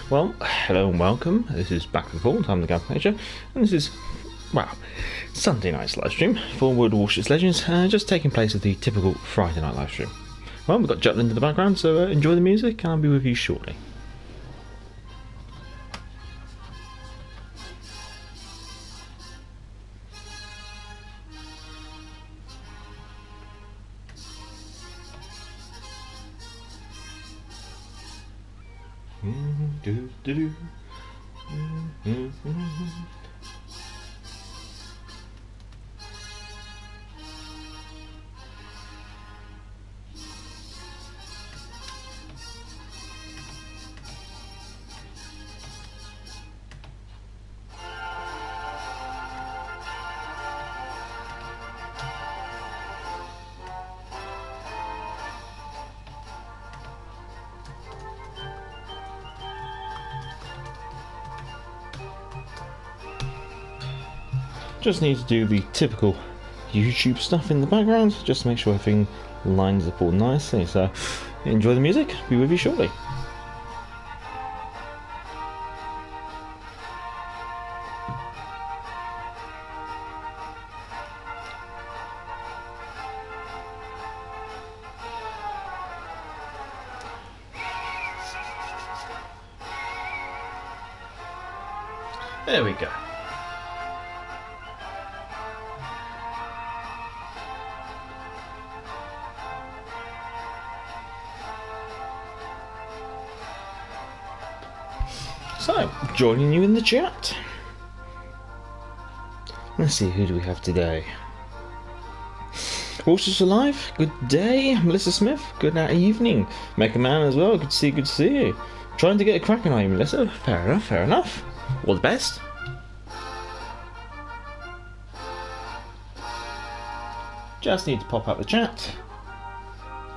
Well, hello and welcome. This is Back and Forth. I'm the Gun Major, and this is, well, Sunday night's live stream for World of Warships Legends, just taking place with the typical Friday night live stream. Well, we've got Jutland in the background, so enjoy the music, and I'll be with you shortly. Just need to do the typical YouTube stuff in the background, just to make sure everything lines up all nicely. So enjoy the music, be with you shortly. There we go. So, joining you in the chat. Let's see, who do we have today? Warships Alive, good day. Melissa Smith, good evening. Mecha Man as well, good to see you. Trying to get a crack on you, Melissa. Fair enough, fair enough. All the best. Just need to pop up the chat.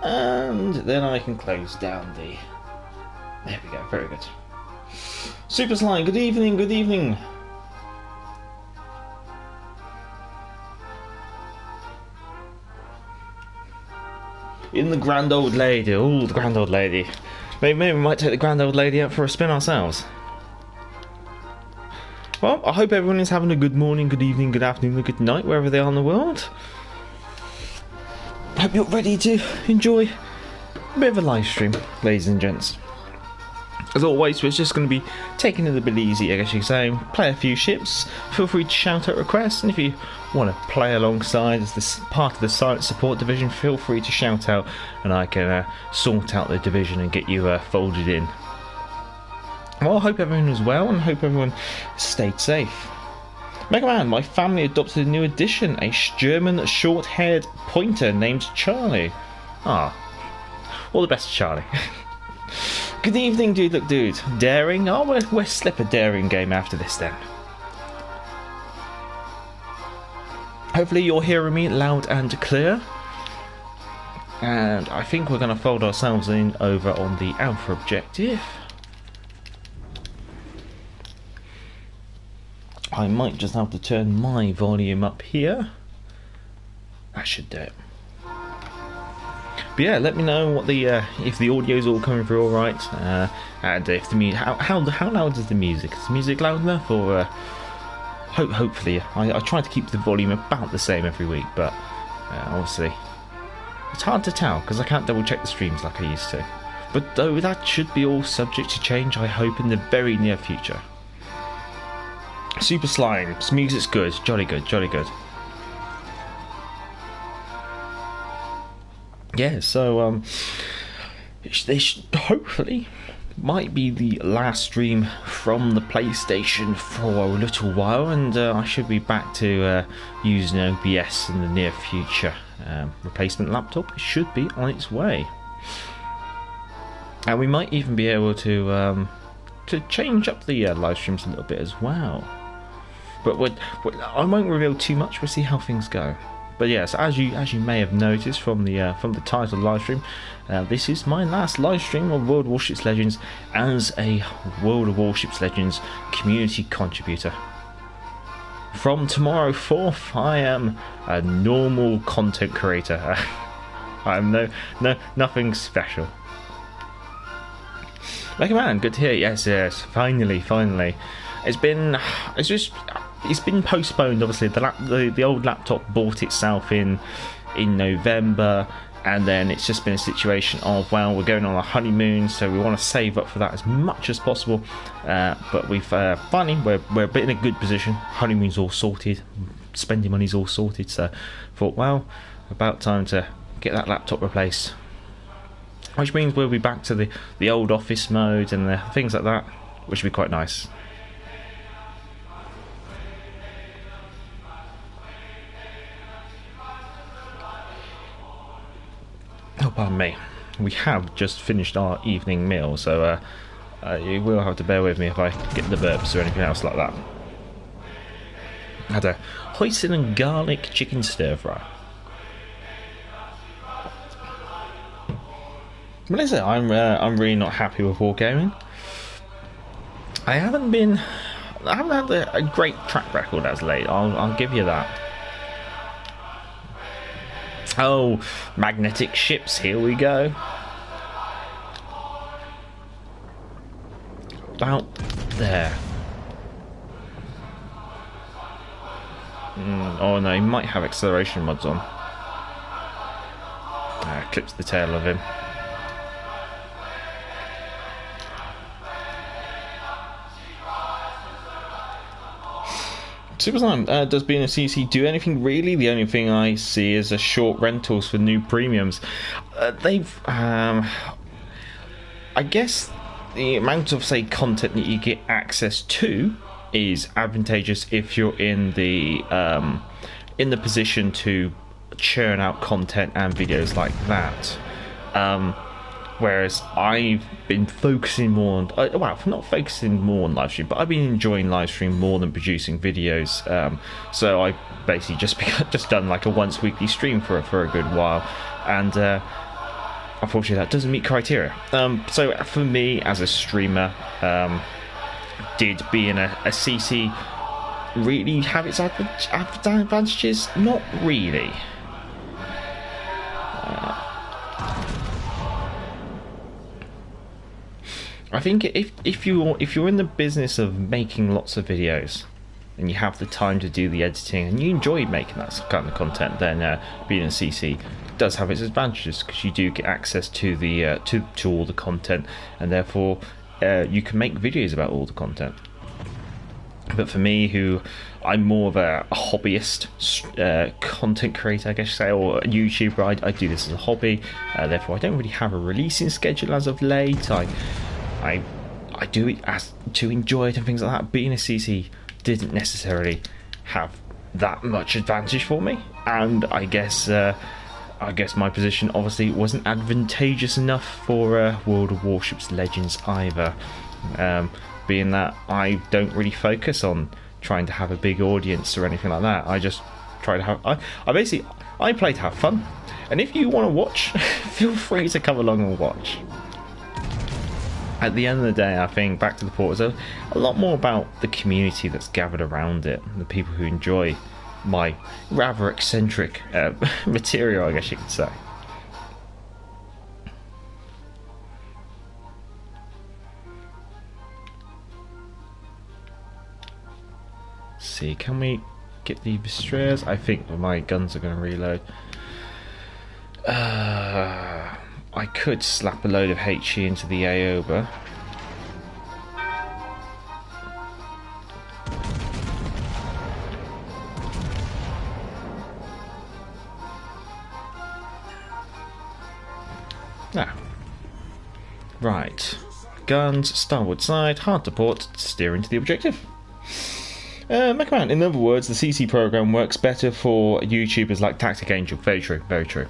And then I can close down the... There we go, very good. Super Slime, good evening, good evening. In the Grand Old Lady, oh, the Grand Old Lady. Maybe we might take the Grand Old Lady out for a spin ourselves. Well, I hope everyone is having a good morning, good evening, good afternoon, good night, wherever they are in the world. I hope you're ready to enjoy a bit of a live stream, ladies and gents. As always, we're just going to be taking it a bit easy, I guess you could say. Play a few ships, feel free to shout out requests, and if you want to play alongside as this part of the Silent Support Division, feel free to shout out and I can sort out the division and get you folded in. Well, I hope everyone is well and hope everyone stayed safe. Mega Man, my family adopted a new addition, a German short-haired pointer named Charlie. Ah, all the best, Charlie. Good evening, dude. Look, dude. Daring? Oh, we'll slip a daring game after this then. Hopefully you're hearing me loud and clear. And I think we're going to fold ourselves in over on the Alpha objective. I might just have to turn my volume up here. That should do it. But yeah, let me know what the if the audio's all coming through all right, and if the how loud is the music? Is the music loud enough, or hopefully I try to keep the volume about the same every week, but obviously it's hard to tell because I can't double check the streams like I used to. But though that should be all subject to change, I hope in the very near future. Super Slime, music's good, jolly good, jolly good. Yeah, so this hopefully might be the last stream from the PlayStation for a little while, and I should be back to using OBS in the near future. Replacement laptop should be on its way, and we might even be able to change up the live streams a little bit as well. But I won't reveal too much. We'll see how things go. But yes, as you may have noticed from the title of the live stream, this is my last live stream of World of Warships Legends as a World of Warships Legends community contributor. From tomorrow forth, I am a normal content creator. I'm nothing special. Mega Man, good to hear. Yes, yes, finally. It's been postponed. Obviously, the old laptop bought itself in November, and then it's just been a situation of, well, we're going on a honeymoon, so we want to save up for that as much as possible. But we've finally we're a bit in a good position. Honeymoon's all sorted, spending money's all sorted. So thought, well, about time to get that laptop replaced. Which means we'll be back to the old office mode and the things like that, which will be quite nice. Oh, pardon me. We have just finished our evening meal, so you will have to bear with me if I get the burps or anything else like that. Had a hoisin and garlic chicken stir fry. But listen, I'm really not happy with wargaming. I haven't had a great track record as late. I'll give you that. Oh, magnetic ships, here we go. About there. Oh no, he might have acceleration mods on. Clips the tail of him. Super Slime, does being a CC do anything really? The only thing I see is a short rentals for new premiums. I guess the amount of, say, content that you get access to is advantageous if you're in the position to churn out content and videos like that. Whereas I've been focusing more on, not focusing more on live stream, but I've been enjoying live stream more than producing videos. So I basically just done like a once weekly stream for a good while, and unfortunately that doesn't meet criteria. So for me as a streamer, did being a CC really have its advantages? Not really. I think if you're in the business of making lots of videos and you have the time to do the editing and you enjoy making that kind of content, then being a CC does have its advantages, because you do get access to the to all the content, and therefore you can make videos about all the content. But for me, who I'm more of a hobbyist content creator, I guess you say, or a YouTuber, I do this as a hobby. Therefore, I don't really have a releasing schedule as of late. I do it as to enjoy it and things like that. Being a CC didn't necessarily have that much advantage for me, and I guess my position obviously wasn't advantageous enough for World of Warships Legends either. Being that I don't really focus on trying to have a big audience or anything like that. I just try to have. I play to have fun, and if you want to watch, feel free to come along and watch. At the end of the day, I think back to the port is a lot more about the community that's gathered around it, the people who enjoy my rather eccentric material, I guess you could say. See, can we get the destroyers? I think my guns are going to reload. I could slap a load of HE into the Aoba. Now, right, guns, starboard side, hard to port, steer into the objective. Mega Man, in other words, the CC program works better for YouTubers like Tactic Angel. Very true, very true.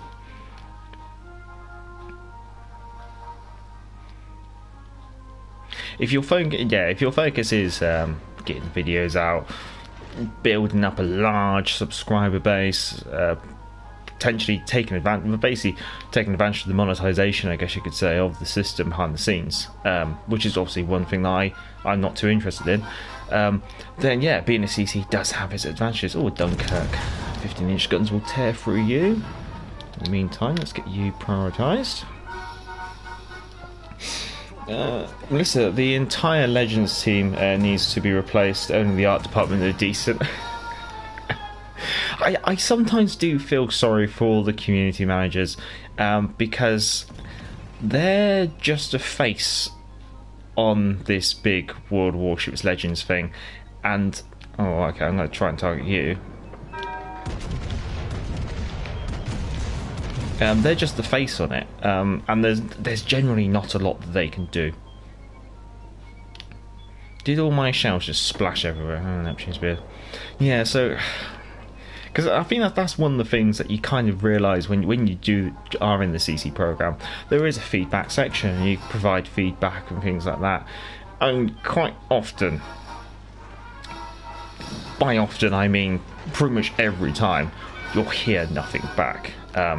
If your focus is getting videos out, building up a large subscriber base, potentially taking advantage of the monetization, I guess you could say, of the system behind the scenes, which is obviously one thing that I'm not too interested in, then yeah, being a CC does have its advantages. Oh, Dunkirk, 15-inch guns will tear through you. In the meantime, let's get you prioritised. Melissa, the entire Legends team needs to be replaced. Only the art department are decent. I sometimes do feel sorry for the community managers because they're just a face on this big World Warships Legends thing. And, oh, okay, I'm going to try and target you. They're just the face on it, and there's generally not a lot that they can do. Did all my shells just splash everywhere? Oh, Neptune's beard. Yeah, so because I think that's one of the things that you kind of realise when you are in the CC program. There is a feedback section, and you provide feedback and things like that. And quite often, by often I mean pretty much every time, you'll hear nothing back.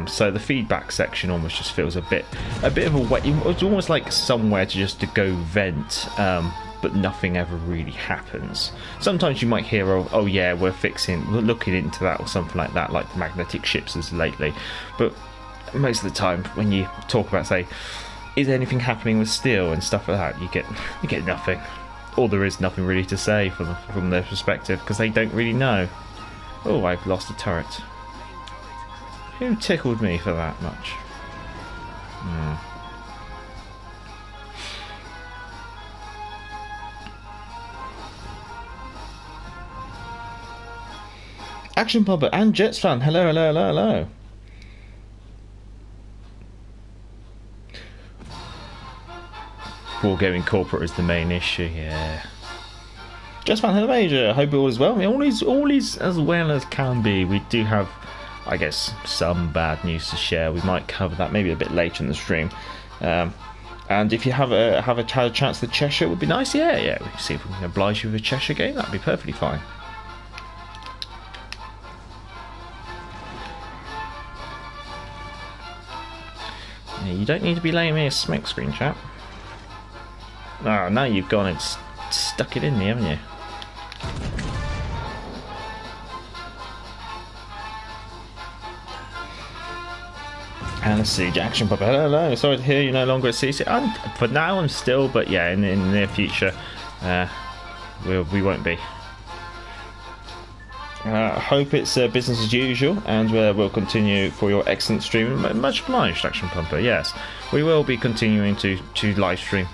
So the feedback section almost just feels a bit of a way. It's almost like somewhere to go vent, but nothing ever really happens. Sometimes you might hear, oh yeah, we're looking into that or something like that, like the magnetic ships as lately. But most of the time, when you talk about, say, is anything happening with steel and stuff like that, you get nothing, or there is nothing really to say from their perspective because they don't really know. Oh, I've lost a turret. Who tickled me for that much? Action Puppet and Jets fan. Hello, hello, hello, hello. Wargaming corporate is the main issue, yeah. Jets fan, hello, Major. Hope all is well. I mean, all is as well as can be. We do have, I guess, some bad news to share. We might cover that maybe a bit later in the stream. And if you have a chance at Cheshire, it would be nice. Yeah. We can see if we can oblige you with a Cheshire game. That'd be perfectly fine. Yeah, you don't need to be laying me a smack screen, chap. Oh, now you've gone and stuck it in me, haven't you? And let's see, Action Puppet. Hello. Sorry to hear you're no longer at CC. For now, I'm still, but yeah, in the near future, we won't be. Hope it's business as usual, and we'll continue for your excellent stream. Much obliged, Action Pumper. Yes, we will be continuing to live stream,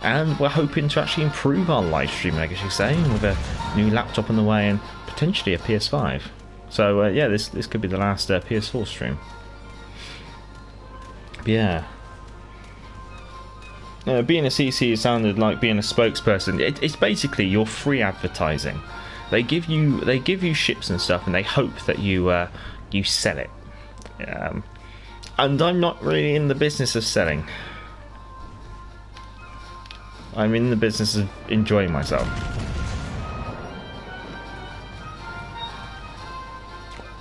and we're hoping to actually improve our live stream, I guess you say, with a new laptop on the way and potentially a PS5. So yeah, this could be the last PS4 stream. Yeah. Being a CC sounded like being a spokesperson. It's basically your free advertising. They give you ships and stuff, and they hope that you sell it. And I'm not really in the business of selling. I'm in the business of enjoying myself.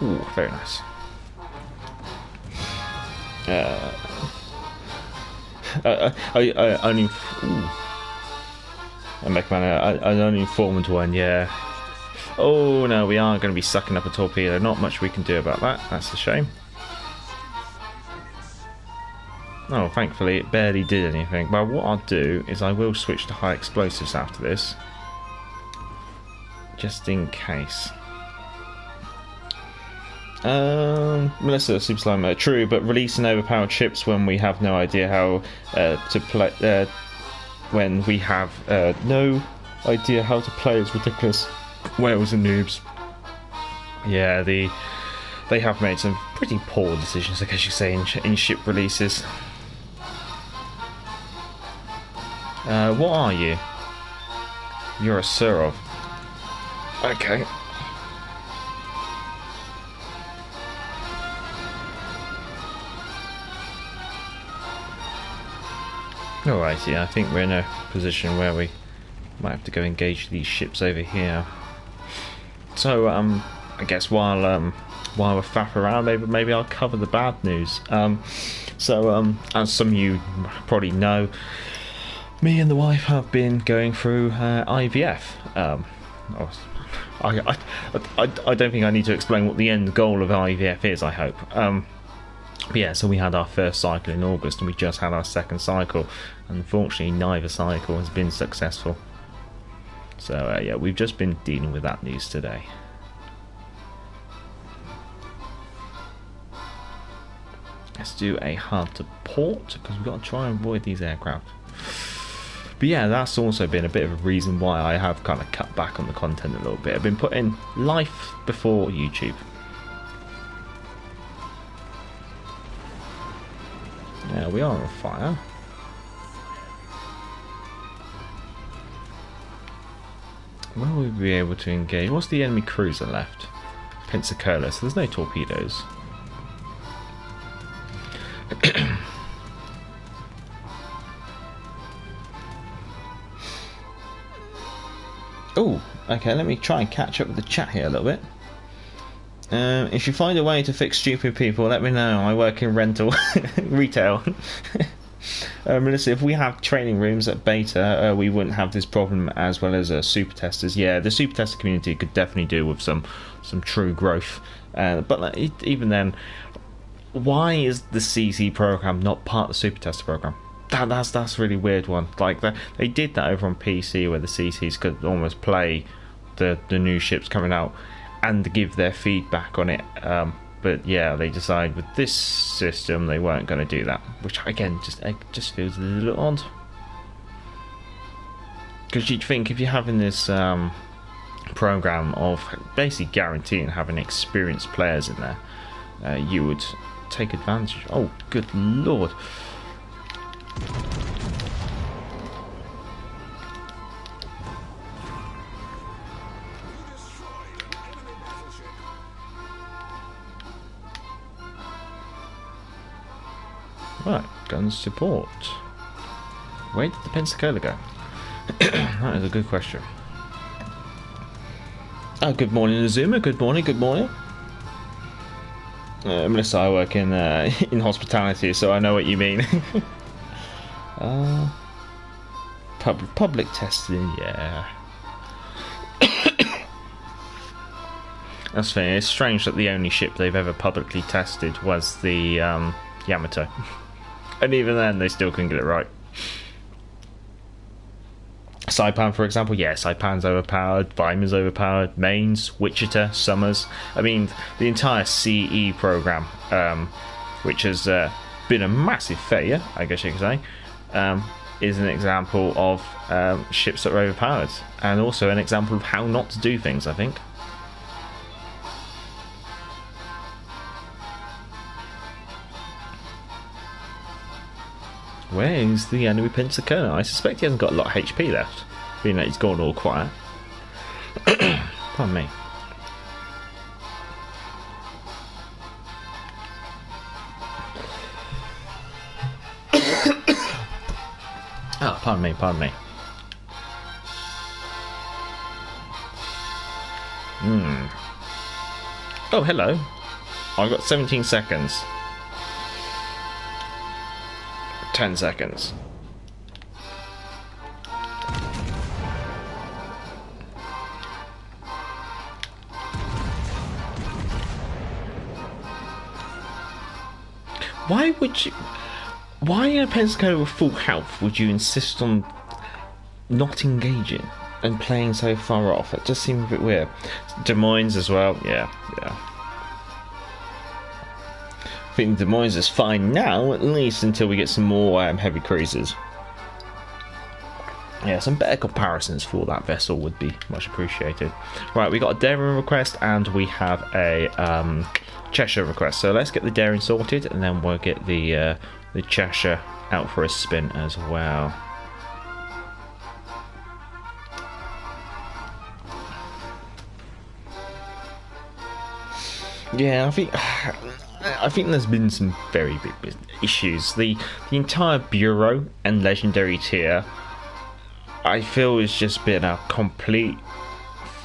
Ooh, very nice. I only. I make man. I only informant one. Yeah. Oh no, we are going to be sucking up a torpedo. Not much we can do about that. That's a shame. Oh, thankfully it barely did anything. But what I'll do is I will switch to high explosives after this, just in case. Melissa, Super Slime, true, but releasing overpowered ships when we have no idea how to play. When we have no idea how to play is ridiculous. Whales and noobs. Yeah, they have made some pretty poor decisions, I guess you say, in ship releases. What are you? You're a Surov. Okay. Alright, yeah, I think we're in a position where we might have to go engage these ships over here. So, I guess while we're faff around, maybe I'll cover the bad news. As some of you probably know, me and the wife have been going through IVF. I don't think I need to explain what the end goal of IVF is, I hope. But yeah, so we had our first cycle in August, and we just had our second cycle. Unfortunately, neither cycle has been successful. So yeah, we've just been dealing with that news today. Let's do a hard to port, because we've got to try and avoid these aircraft. But yeah, that's also been a bit of a reason why I have kind of cut back on the content a little bit. I've been putting life before YouTube. Yeah, we are on fire. Will we be able to engage? What's the enemy cruiser left? Pensacola, so there's no torpedoes. Oh, okay, let me try and catch up with the chat here a little bit. If you find a way to fix stupid people, let me know. I work in rental retail. Melissa, if we have training rooms at beta, we wouldn't have this problem as well as super testers. Yeah, the super tester community could definitely do with some true growth. But like, even then, why is the CC program not part of the super tester program? That's a really weird one. Like they did that over on PC, where the CCs could almost play the new ships coming out and give their feedback on it. But yeah, they decided with this system they weren't going to do that, which again just feels a little odd. Because you'd think if you're having this program of basically guaranteeing having experienced players in there, you would take advantage. Oh, good lord! Right, guns support. Where did the Pensacola go? That is a good question. Oh, good morning, Azuma. Good morning. Good morning. Melissa, I work in hospitality, so I know what you mean. Public testing, yeah. That's fair. It's strange that the only ship they've ever publicly tested was the Yamato. And even then, they still couldn't get it right. Saipan, for example, yeah, Saipan's overpowered, Weymouth's overpowered, Maine's, Wichita, Summers. I mean, the entire CE program, which has been a massive failure, I guess you could say, is an example of ships that are overpowered, and also an example of how not to do things, I think. Where is the enemy Pensacola? I suspect he hasn't got a lot of HP left, being that he's gone all quiet. Pardon me. Oh, pardon me, pardon me. Oh, hello. I've got 17 seconds. 10 seconds. Why in a Pensacola with full health would you insist on not engaging and playing so far off? It just seemed a bit weird. Des Moines as well, yeah. I think Des Moines is fine now, at least until we get some more heavy cruisers. Yeah, some better comparisons for that vessel would be much appreciated. Right, we got a daring request and we have a Cheshire request. So let's get the daring sorted, and then we'll get the Cheshire out for a spin as well. Yeah, I think there's been some very big issues. The entire Bureau and Legendary tier, I feel, has just been a complete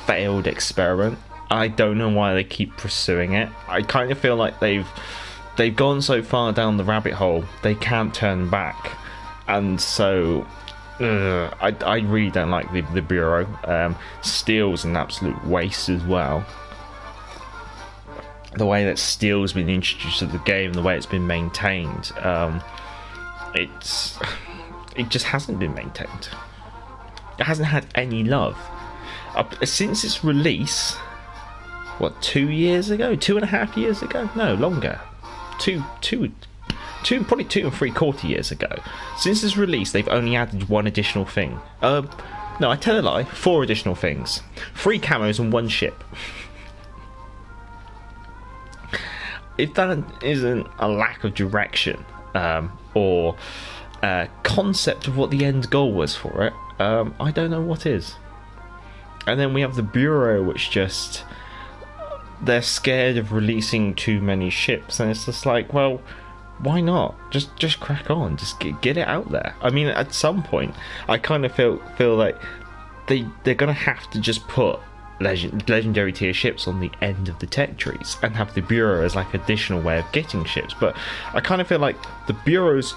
failed experiment. I don't know why they keep pursuing it. I kind of feel like they've gone so far down the rabbit hole they can't turn back, and so I really don't like the Bureau. Steel's an absolute waste as well. the way that steel's been introduced to the game, the way it's been maintained, it just hasn't been maintained. It hasn't had any love since its release. What, 2 years ago? 2.5 years ago? No, longer. Probably 2.75 years ago. Since its release, they've only added one additional thing. No, I tell a lie. 4 additional things. 3 camos and 1 ship. If that isn't a lack of direction, or concept of what the end goal was for it, I don't know what is. And then we have the Bureau, which just... they're scared of releasing too many ships, and it's just like, well, why not? Just crack on, just get it out there. I mean, at some point, I kind of feel like they're gonna have to just put legendary tier ships on the end of the tech trees and have the Bureau as like additional way of getting ships. But I kind of feel like the Bureau's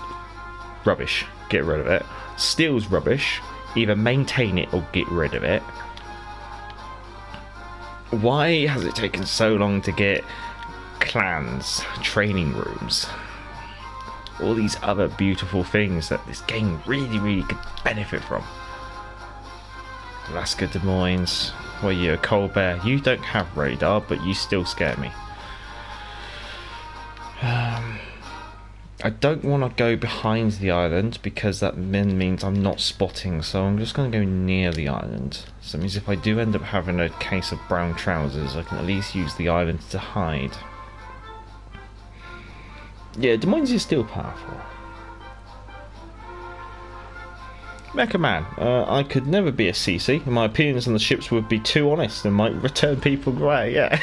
rubbish, get rid of it. Steel's rubbish, either maintain it or get rid of it. Why has it taken so long to get clans, training rooms, all these other beautiful things that this game really could benefit from? Alaska Des Moines, well, you're a cold bear. You don't have radar, but you still scare me. I don't want to go behind the island because that then means I'm not spotting, so I'm just going to go near the island. So that means if I do end up having a case of brown trousers, I can at least use the island to hide. Yeah, Des Moines is still powerful. Mecha Man, I could never be a CC. My opinions on the ships would be too honest and might return people grey, yeah.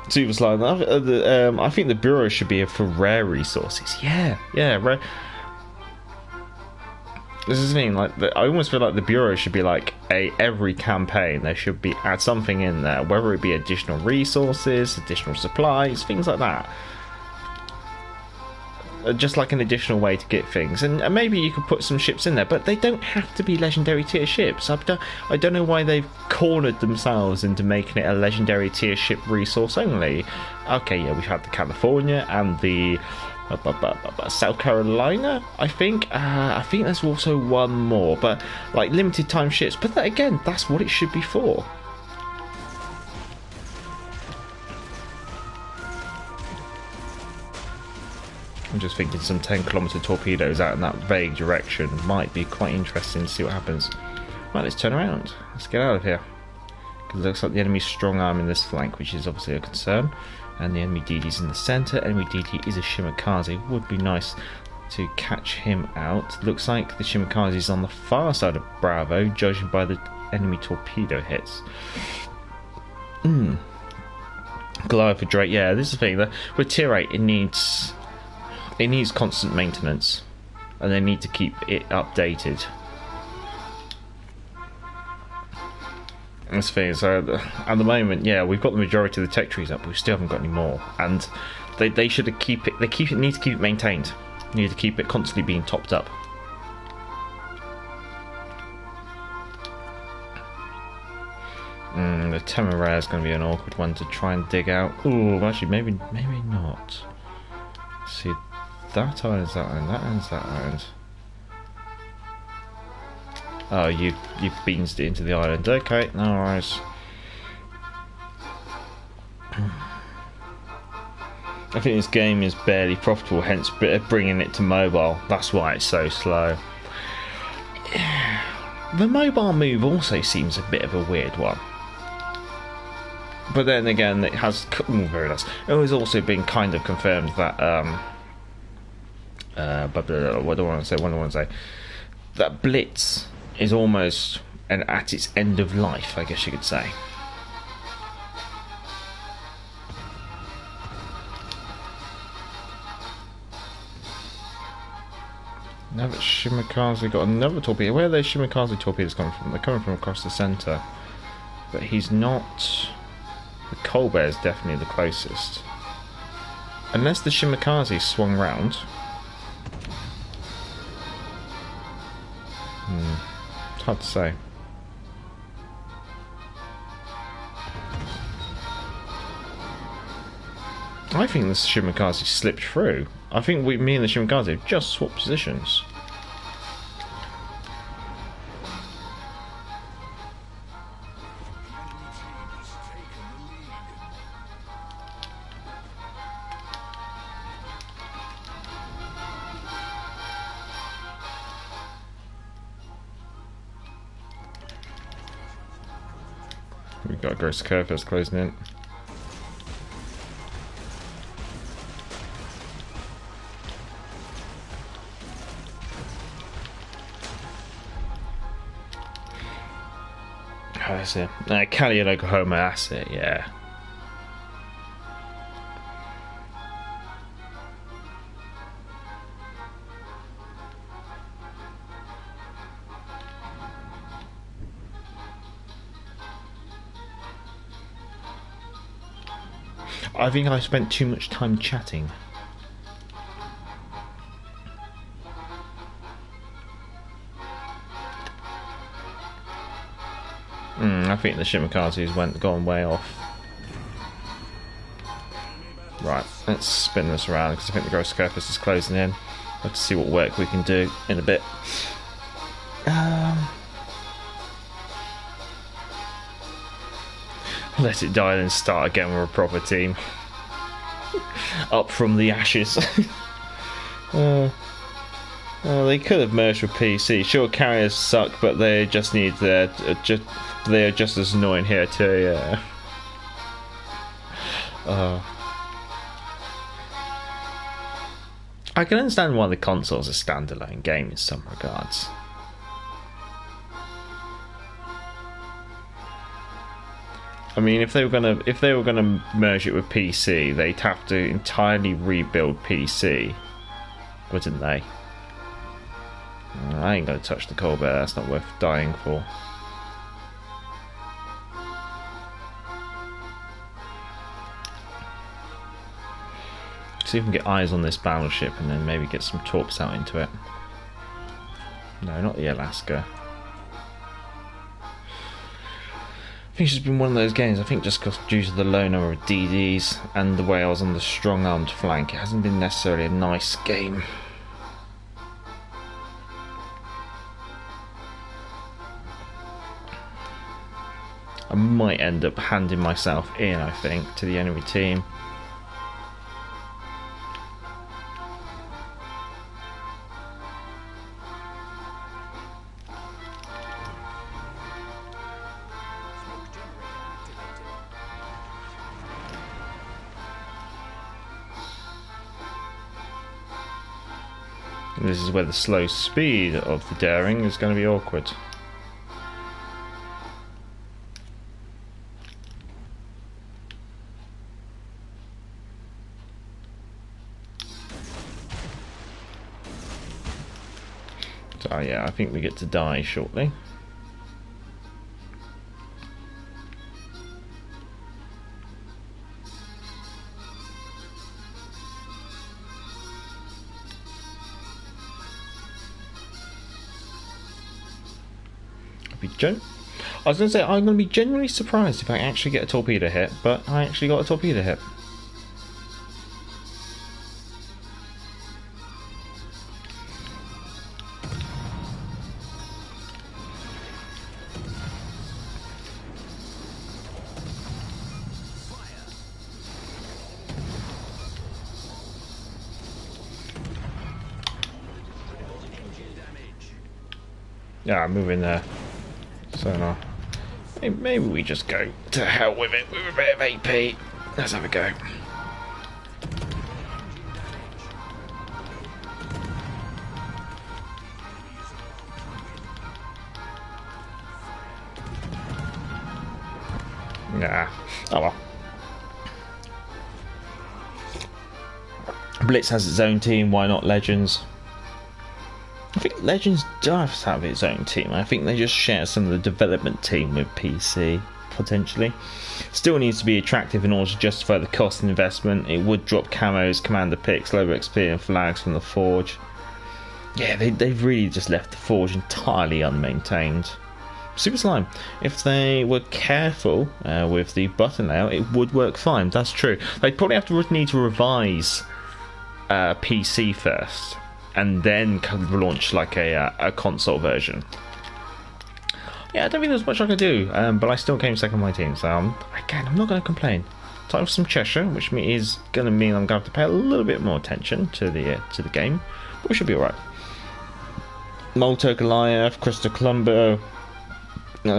Super Slime, I think the Bureau should be for rare resources. Yeah, rare. This is the thing, like, I almost feel like the Bureau should be like every campaign there should be add something in there, whether it be additional resources, additional supplies, things like that. Just like an additional way to get things, and maybe you could put some ships in there, but they don't have to be legendary tier ships. I don't know why they've cornered themselves into making it a legendary tier ship resource only. Okay, yeah, we've had the California and the South Carolina, I think there's also one more, but like limited time ships, but that, again, that's what it should be for. I'm just thinking some 10-kilometer torpedoes out in that vague direction might be quite interesting to see what happens. Right, let's turn around. Let's get out of here. Because it looks like the enemy's strong arm in this flank, which is obviously a concern. And the enemy DD's in the centre. Enemy DD is a Shimakaze. Would be nice to catch him out. Looks like the Shimakaze's on the far side of Bravo, judging by the enemy torpedo hits. Goliath for Drake. Yeah, this is the thing. With Tier 8, it needs constant maintenance, and they need to keep it updated. That's the thing. So at the moment, yeah, we've got the majority of the tech trees up, but we still haven't got any more. And they should keep it. Need to keep it maintained. Need to keep it constantly being topped up. The Temeraire is going to be an awkward one to try and dig out. Ooh, actually, maybe not. Let's see. That island's that island, that island's that island. Oh, you've beansed it into the island. Okay, no worries. I think this game is barely profitable, hence bringing it to mobile. That's why it's so slow. The mobile move also seems a bit of a weird one. But then again, it has... very nice. It has also been kind of confirmed that... what do I want to say? That Blitz is almost at its end of life, I guess you could say. Now that Shimakaze got another torpedo. Where are those Shimakaze torpedoes coming from? They're coming from across the centre. But he's not... The Colbert is definitely the closest. Unless the Shimakaze swung round. It's hard to say. I think the Shimakaze slipped through. I think me and the Shimakaze have just swapped positions. We've got a Ghost Curve that's closing in. Oh, that's it. Cali and Oklahoma, that's it, yeah. I think I spent too much time chatting. I think the Shimakaze's gone way off. Right, let's spin this around because I think the Ghost Scopus is closing in. Let's see what work we can do in a bit. Let it die and start again with a proper team. Up from the ashes. They could have merged with PC. Sure, carriers suck, but they just need they're just as annoying here too. Yeah. I can understand why the console's a standalone game in some regards. I mean, if they were gonna merge it with PC, they'd have to entirely rebuild PC, wouldn't they? I ain't gonna touch the Colbert. That's not worth dying for. See if we can get eyes on this battleship and then maybe get some torps out into it. No, not the Alaska. I think it's just been one of those games. I think just because due to the low number of DDs and the way I was on the strong armed flank, it hasn't been necessarily a nice game. I might end up handing myself in, I think, to the enemy team. This is where the slow speed of the daring is going to be awkward. So yeah, I think we get to die shortly. I was going to say, I'm going to be genuinely surprised if I actually get a torpedo hit, but I actually got a torpedo hit. Yeah, I'm moving there. Sonar. Maybe we just go to hell with it with a bit of AP. Let's have a go. Nah. Oh well. Blitz has its own team, why not Legends? I think Legends does have its own team. I think they just share some of the development team with PC, potentially. Still needs to be attractive in order to justify the cost and investment. It would drop camos, commander picks, lower XP and flags from the Forge. Yeah, they've really just left the Forge entirely unmaintained. Super Slime. If they were careful with the button layout, it would work fine. That's true. They'd probably have to need to revise PC first, and then launch like a console version. Yeah, I don't think there's much I could do, but I still came second on my team, so again, I'm not going to complain. Time for some Cheshire, which is going to mean I'm going to have to pay a little bit more attention to the game, but we should be alright. Molto Goliath, Crystal Colombo,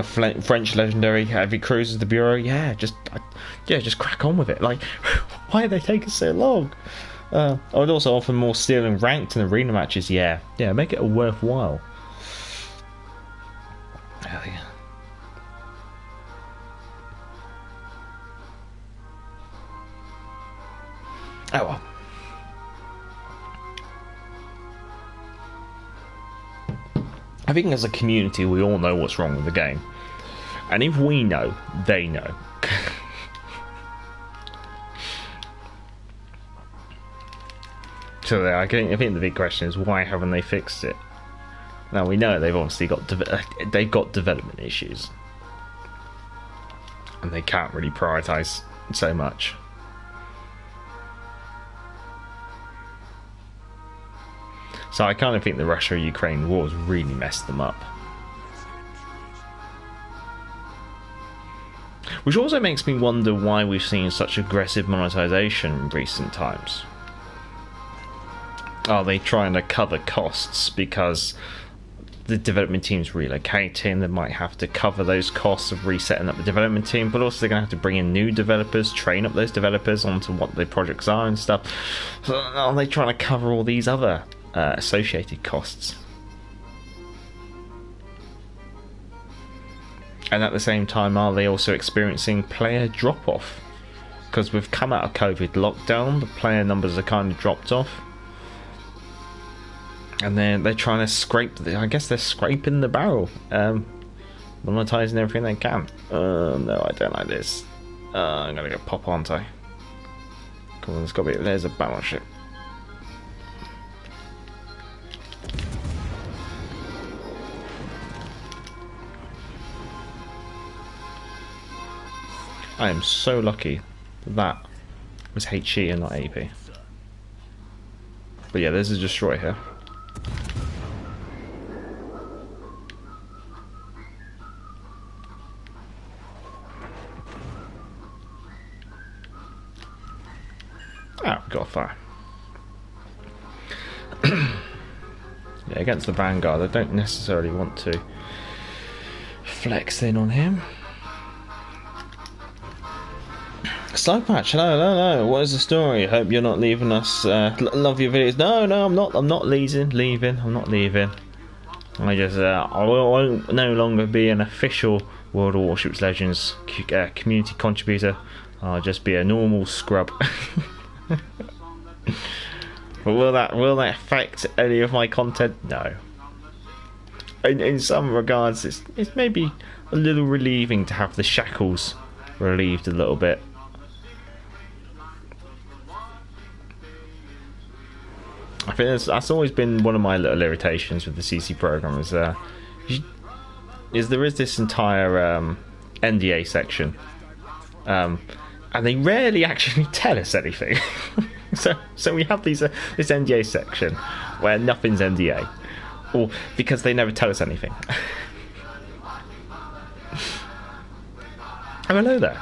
French legendary, heavy cruisers, the Bureau. Yeah, just crack on with it. Like, why are they taking so long? I would also offer more steel and ranked and arena matches. Yeah, make it a worthwhile. Hell yeah. Oh well. I think as a community we all know what's wrong with the game. And if we know, they know. So I think the big question is, why haven't they fixed it? Now we know they've obviously got development issues, and they can't really prioritise so much. So I kind of think the Russia-Ukraine war has really messed them up. Which also makes me wonder why we've seen such aggressive monetization in recent times. Are they trying to cover costs because the development team's relocating? They might have to cover those costs of resetting up the development team, but also they're going to have to bring in new developers, train up those developers onto what their projects are and stuff. So are they trying to cover all these other associated costs? And at the same time, are they also experiencing player drop-off? Because we've come out of COVID lockdown, the player numbers are kind of dropped off. And they're trying to scrape, I guess they're scraping the barrel, monetizing everything they can. No, I don't like this. I'm gonna get pop, aren't I? Come on, there's a battleship. I am so lucky that was HE and not AP. But yeah, there's a destroyer here. Oh, got a fire. Yeah, against the Vanguard, I don't necessarily want to flex in on him. Slug Patch, hello. What is the story? Hope you're not leaving us. Love your videos. No, I'm not. I'm not leaving. I'm not leaving. I just, I won't no longer be an official World of Warships Legends community contributor. I'll just be a normal scrub. But will that affect any of my content? No. In some regards, it's maybe a little relieving to have the shackles relieved a little bit. I think that's always been one of my little irritations with the CC program is there is this entire NDA section, and they rarely actually tell us anything. so we have this NDA section where nothing's NDA, or because they never tell us anything. Oh, hello there.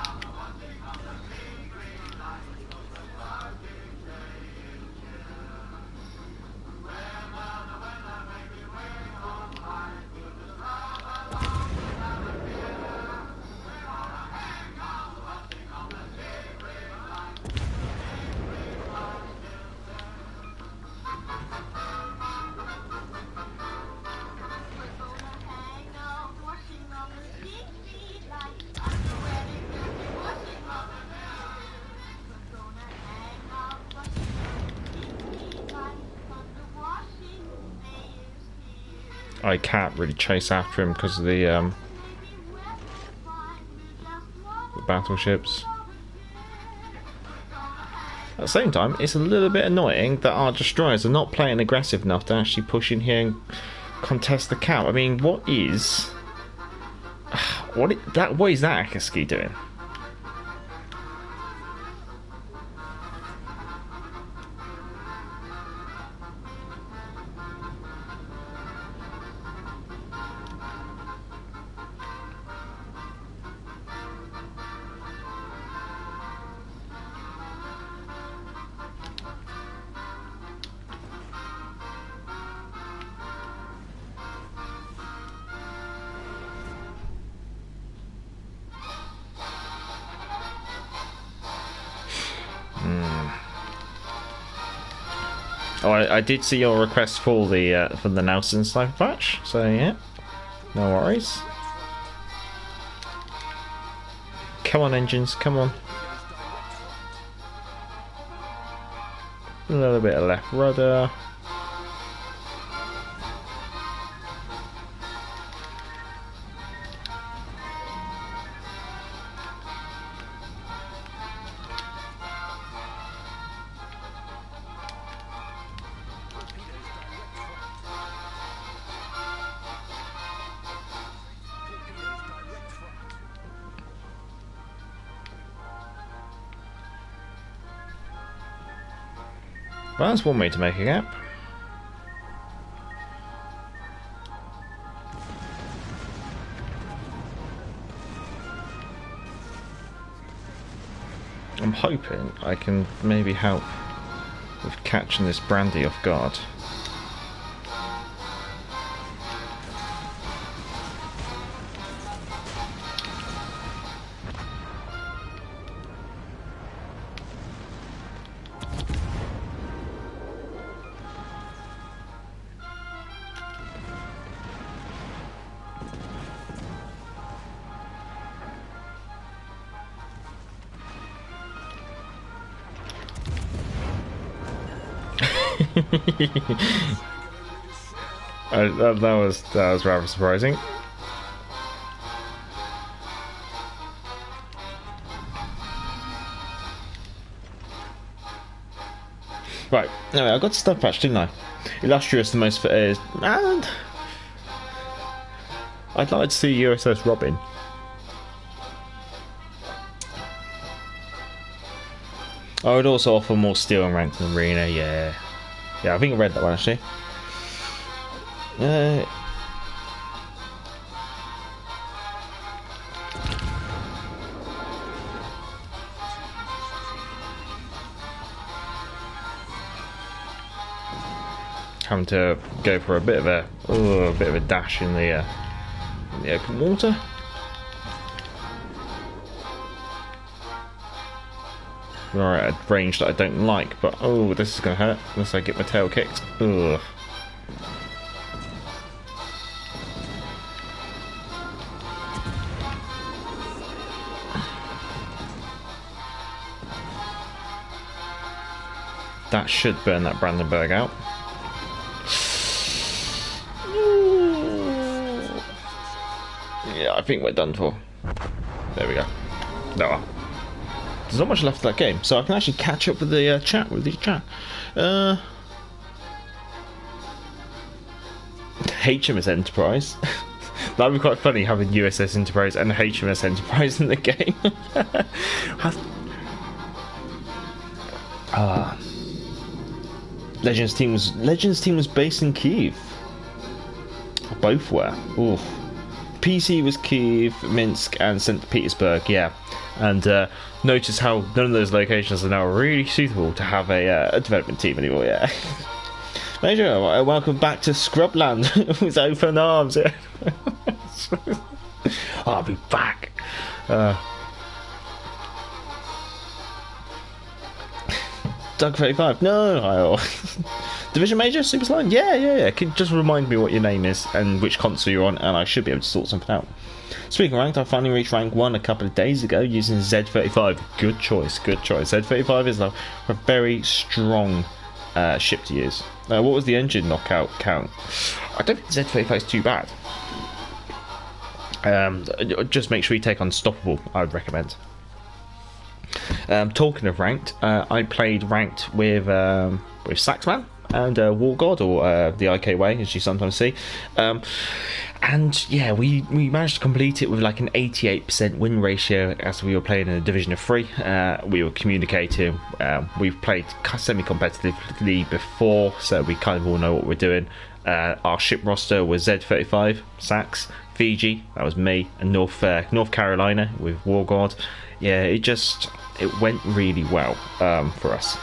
I can't really chase after him because of the battleships. At the same time, it's a little bit annoying that our destroyers are not playing aggressive enough to actually push in here and contest the count. I mean, what is What is that Akiski doing? Oh, I did see your request for the Nelson sniper patch, so yeah, no worries. Come on, engines, come on. A little bit of left rudder. Well, that's one way to make a gap. I'm hoping I can maybe help with catching this brandy off guard. That was rather surprising. Right, anyway, I got the stuff patch, didn't I? Illustrious, the most and I'd like to see USS Robin. I would also offer more steel and ranked than arena, yeah. Yeah, I think I read that one actually. Having to go for a bit of a dash in the open water. We're at a range that I don't like, but oh, this is gonna hurt unless I get my tail kicked. Ugh. That should burn that Brandenburg out. Yeah, I think we're done for. There we go. No. There's not much left of that game, so I can actually catch up with the chat, HMS Enterprise. That'd be quite funny having USS Enterprise and HMS Enterprise in the game. Legends team was based in Kiev. Both were. Oof. PC was Kiev, Minsk, and St. Petersburg. Yeah, and notice how none of those locations are now really suitable to have a development team anymore. Yeah. Major, welcome back to Scrubland with open arms. Yeah. I'll be back. Doug 35. No. Division Major, Super Slime. Yeah. Can just remind me what your name is and which console you're on, and I should be able to sort something out. Speaking of ranked, I finally reached rank 1 a couple of days ago using Z35. Good choice. Z35 is a very strong ship to use. What was the engine knockout count? I don't think Z35 is too bad. Just make sure you take Unstoppable, I would recommend. Talking of ranked, I played ranked with Saxman. and War God, or the IK way, as you sometimes see. And yeah, we managed to complete it with like an 88% win ratio as we were playing in a division of 3. We were communicating. We've played semi-competitively before, so we kind of all know what we're doing. Our ship roster was Z35, Sax, Fiji, that was me, and North Carolina with War God. Yeah, it went really well for us.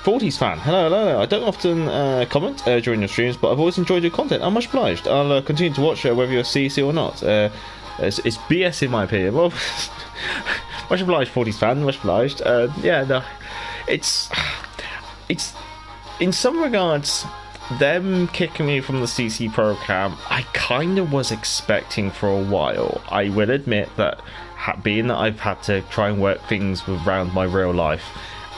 40s fan, hello. I don't often comment during your streams, but I've always enjoyed your content. I'm much obliged. I'll continue to watch whether you're CC or not. It's BS in my opinion. Well, much obliged, 40s fan. Much obliged. Yeah, no, it's in some regards, them kicking me from the CC program, I kind of was expecting for a while. I will admit that, being that I've had to try and work things around my real life,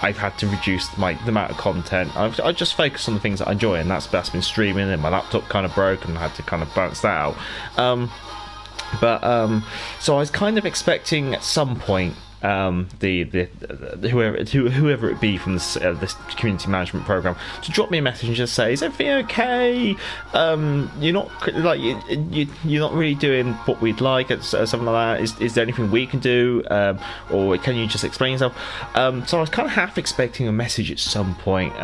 I've had to reduce the amount of content. I just focus on the things that I enjoy, and that's been streaming, and my laptop kind of broke and I had to kind of bounce that out. So I was kind of expecting at some point whoever it be from this community management program to drop me a message and just say, is everything okay? You're not you're not really doing what we'd like, something like that. Is there anything we can do, or can you just explain yourself? So I was kind of half expecting a message at some point.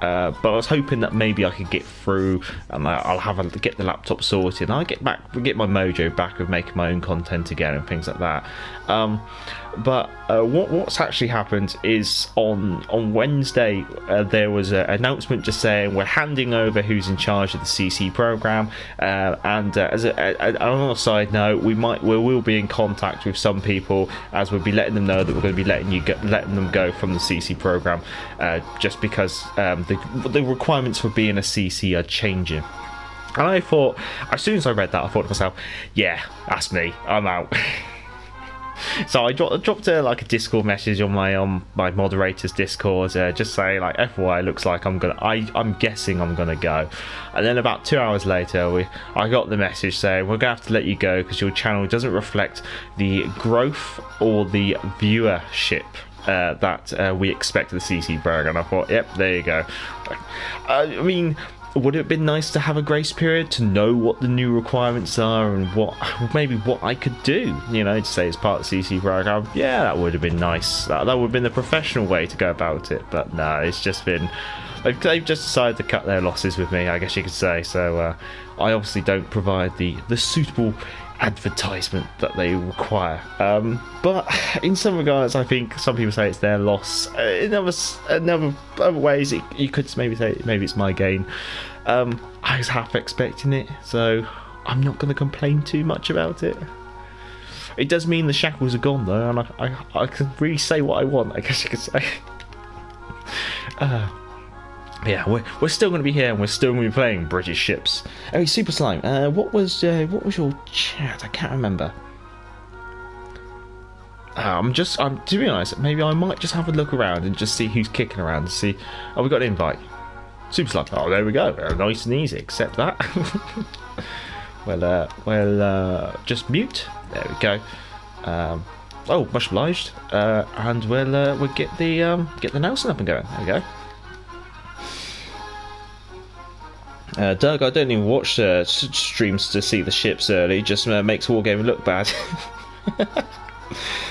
But I was hoping that maybe I could get through, and I'll get the laptop sorted, and I'll get my mojo back of making my own content again and things like that. But what's actually happened is on Wednesday there was an announcement just saying we're handing over who's in charge of the CC program, and as on a side note, we will be in contact with some people, as we'll be letting them know that we're going to be letting them go from the CC program, just because the requirements for being a CC are changing. And I thought, as soon as I read that, I thought to myself, yeah, that's me, I'm out. So I dropped a Discord message on my moderator's Discord, just saying like, FYI, looks like I'm guessing I'm gonna go. And then about 2 hours later, I got the message saying we're gonna have to let you go because your channel doesn't reflect the growth or the viewership that we expect of the CC program. And I thought, yep, there you go. I mean, would it have been nice to have a grace period to know what the new requirements are and what I could do, to say as part of the CC program? Yeah, that would have been nice. That would have been the professional way to go about it. But no, it's just been, they've just decided to cut their losses with me, I guess you could say. So I obviously don't provide the suitable advertisement that they require, but in some regards I think some people say it's their loss. In other ways you could maybe say maybe it's my gain. I was half expecting it, so I'm not going to complain too much about it. It does mean the shackles are gone though, and I can really say what I want, I guess you could say. Yeah, we're still going to be here, and we're still going to be playing British ships. Oh, Super Slime. What was your chat? I can't remember. To be honest, maybe I might just have a look around and just see who's kicking around and see. Oh, we got an invite. Super Slime. Oh, there we go. Nice and easy. Accept that. Well, just mute. There we go. Oh, much obliged. And we'll get the Nelson up and going. There we go. Doug, I don't even watch streams to see the ships early, just makes Wargaming look bad.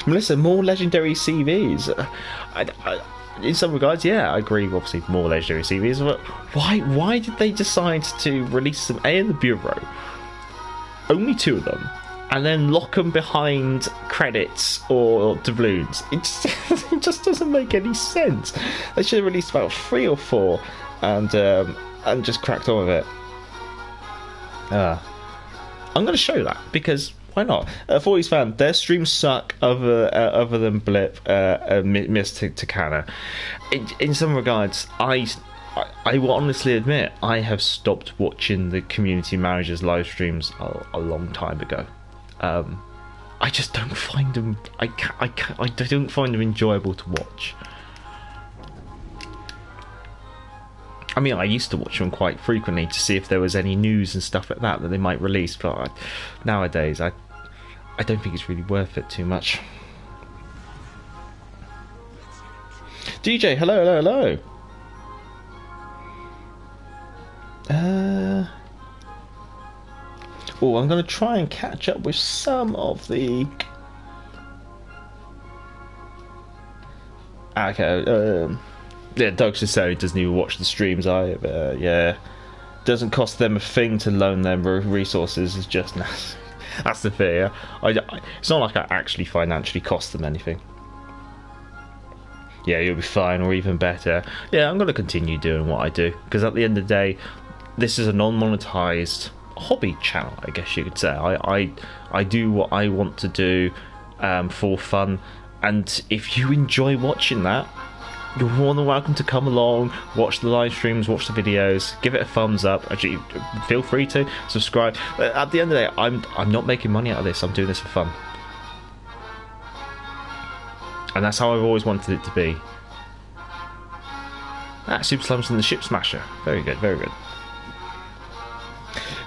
Melissa, more legendary CVs. In some regards, yeah, I agree, obviously more legendary CVs, but why did they decide to release them in the Bureau? Only 2 of them, and then lock them behind credits or doubloons. It just doesn't make any sense. They should have released about 3 or 4, and just cracked on with it. I'm going to show that, because why not? 40s fan, their streams suck other than Blip, Miss Takana. In some regards, I will honestly admit I have stopped watching the community managers live streams a long time ago. I just don't find them. I don't find them enjoyable to watch. I mean, I used to watch them quite frequently to see if there was any news and stuff like that they might release, but nowadays I don't think it's really worth it too much. DJ, hello. Oh, I'm going to try and catch up with some of the... Okay, yeah, Doug just said he doesn't even watch the streams either. Yeah, doesn't cost them a thing to loan them resources. It's just that's the fear. It's not like I actually financially cost them anything. Yeah, you'll be fine, or even better. Yeah, I'm going to continue doing what I do, because at the end of the day, this is a non-monetized hobby channel, I guess you could say. I do what I want to do for fun, and if you enjoy watching that, you're more than welcome to come along, watch the live streams, watch the videos, give it a thumbs up. Actually, feel free to subscribe. But at the end of the day, I'm not making money out of this. I'm doing this for fun, and that's how I've always wanted it to be. Super Slums and the Ship Smasher. Very good, very good.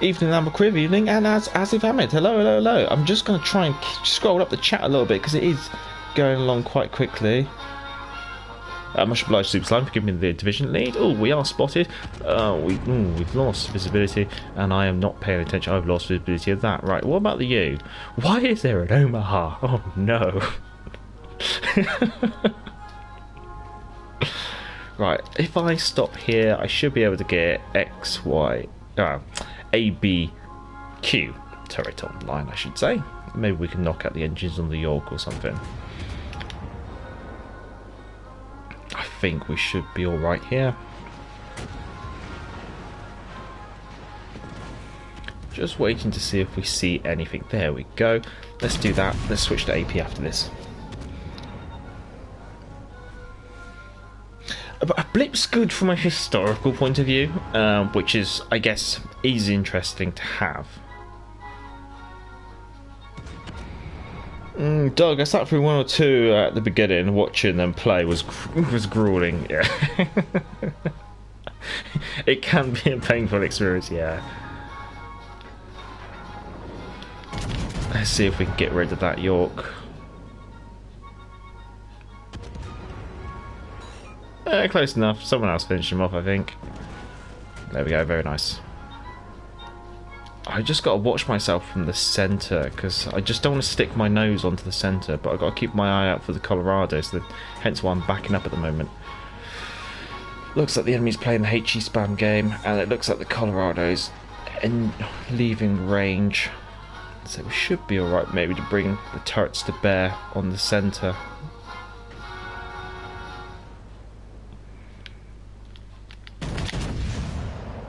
Evening, Amber evening, and as if Ahmed. Hello, hello, hello. I'm just going to try and scroll up the chat a little bit because it is going along quite quickly. Much obliged, Super Slime, for giving me the division lead. Oh, we are spotted. We've lost visibility, and I am not paying attention. I've lost visibility of that. Right, what about the U? Why is there an Omaha? Oh, no. Right, if I stop here, I should be able to get X, Y, A, B, Q turret online, I should say. Maybe we can knock out the engines on the York or something. I think we should be alright here. Just waiting to see if we see anything. There we go. Let's do that. Let's switch to AP after this. A blip's good from a historical point of view, which is, I guess, easy interesting to have. Doug, I sat through one or two at the beginning. Watching them play was grueling. Yeah, it can be a painful experience. Yeah. Let's see if we can get rid of that York. Close enough. Someone else finished him off, I think. There we go. Very nice. I just got to watch myself from the centre, because I just don't want to stick my nose onto the centre, but I've got to keep my eye out for the Colorado, so hence why I'm backing up at the moment. Looks like the enemy's playing the HE spam game, and it looks like the Colorado's leaving range. So we should be alright maybe to bring the turrets to bear on the centre.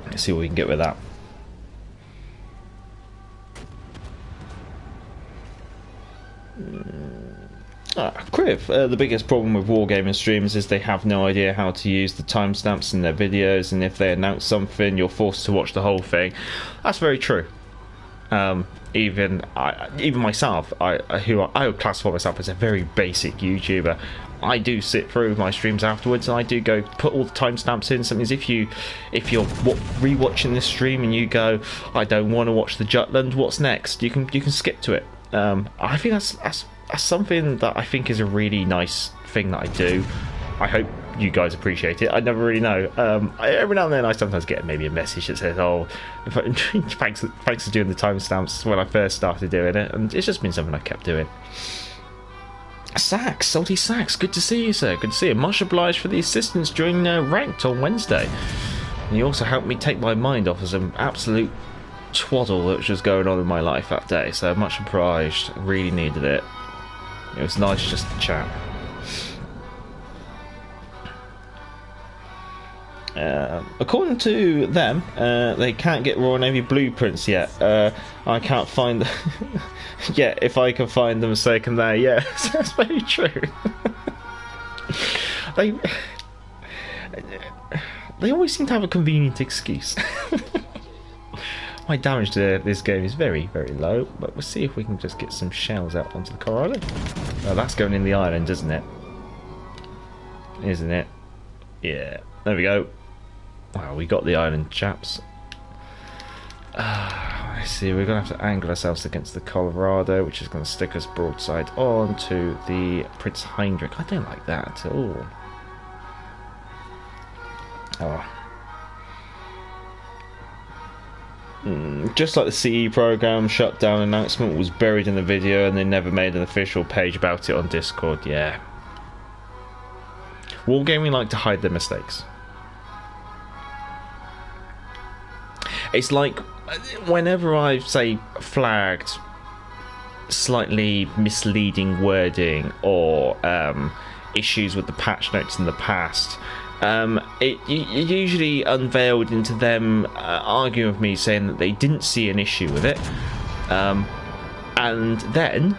Let's see what we can get with that. Criv, the biggest problem with wargaming streams is they have no idea how to use the timestamps in their videos, and if they announce something, you're forced to watch the whole thing. That's very true. Even myself, who I would classify myself as a very basic YouTuber, I do sit through my streams afterwards, and I do go put all the timestamps in. Something if you're rewatching this stream and you go, I don't want to watch the Jutland, what's next? You can skip to it. I think that's something that I think is a really nice thing that I do. I hope you guys appreciate it. I never really know. Every now and then I sometimes get maybe a message that says, oh, thanks for doing the timestamps when I first started doing it, and it's just been something I kept doing. Sax, Salty Sax, good to see you, sir. Good to see you. Much obliged for the assistance during Ranked on Wednesday. And you also helped me take my mind off of some absolute twaddle that was just going on in my life that day, so much obliged. Really needed it. It was nice just to chat. According to them, they can't get Royal Navy blueprints yet. I can't find yeah, if I can find them, so can they. Yeah, that's very true. They always seem to have a convenient excuse. My damage to this game is very, very low, but we'll see if we can just get some shells out onto the Colorado. Oh, that's going in the island, isn't it? Isn't it? Yeah, there we go. Wow, we got the island, chaps. I see, we're going to have to angle ourselves against the Colorado, which is going to stick us broadside on to the Prince Heinrich. I don't like that at all. Oh. Just like the CE program shutdown announcement was buried in the video and they never made an official page about it on Discord. Yeah. Wargaming like to hide their mistakes. It's like whenever I've, say, flagged slightly misleading wording or issues with the patch notes in the past, it usually unveiled into them arguing with me, saying that they didn't see an issue with it, and then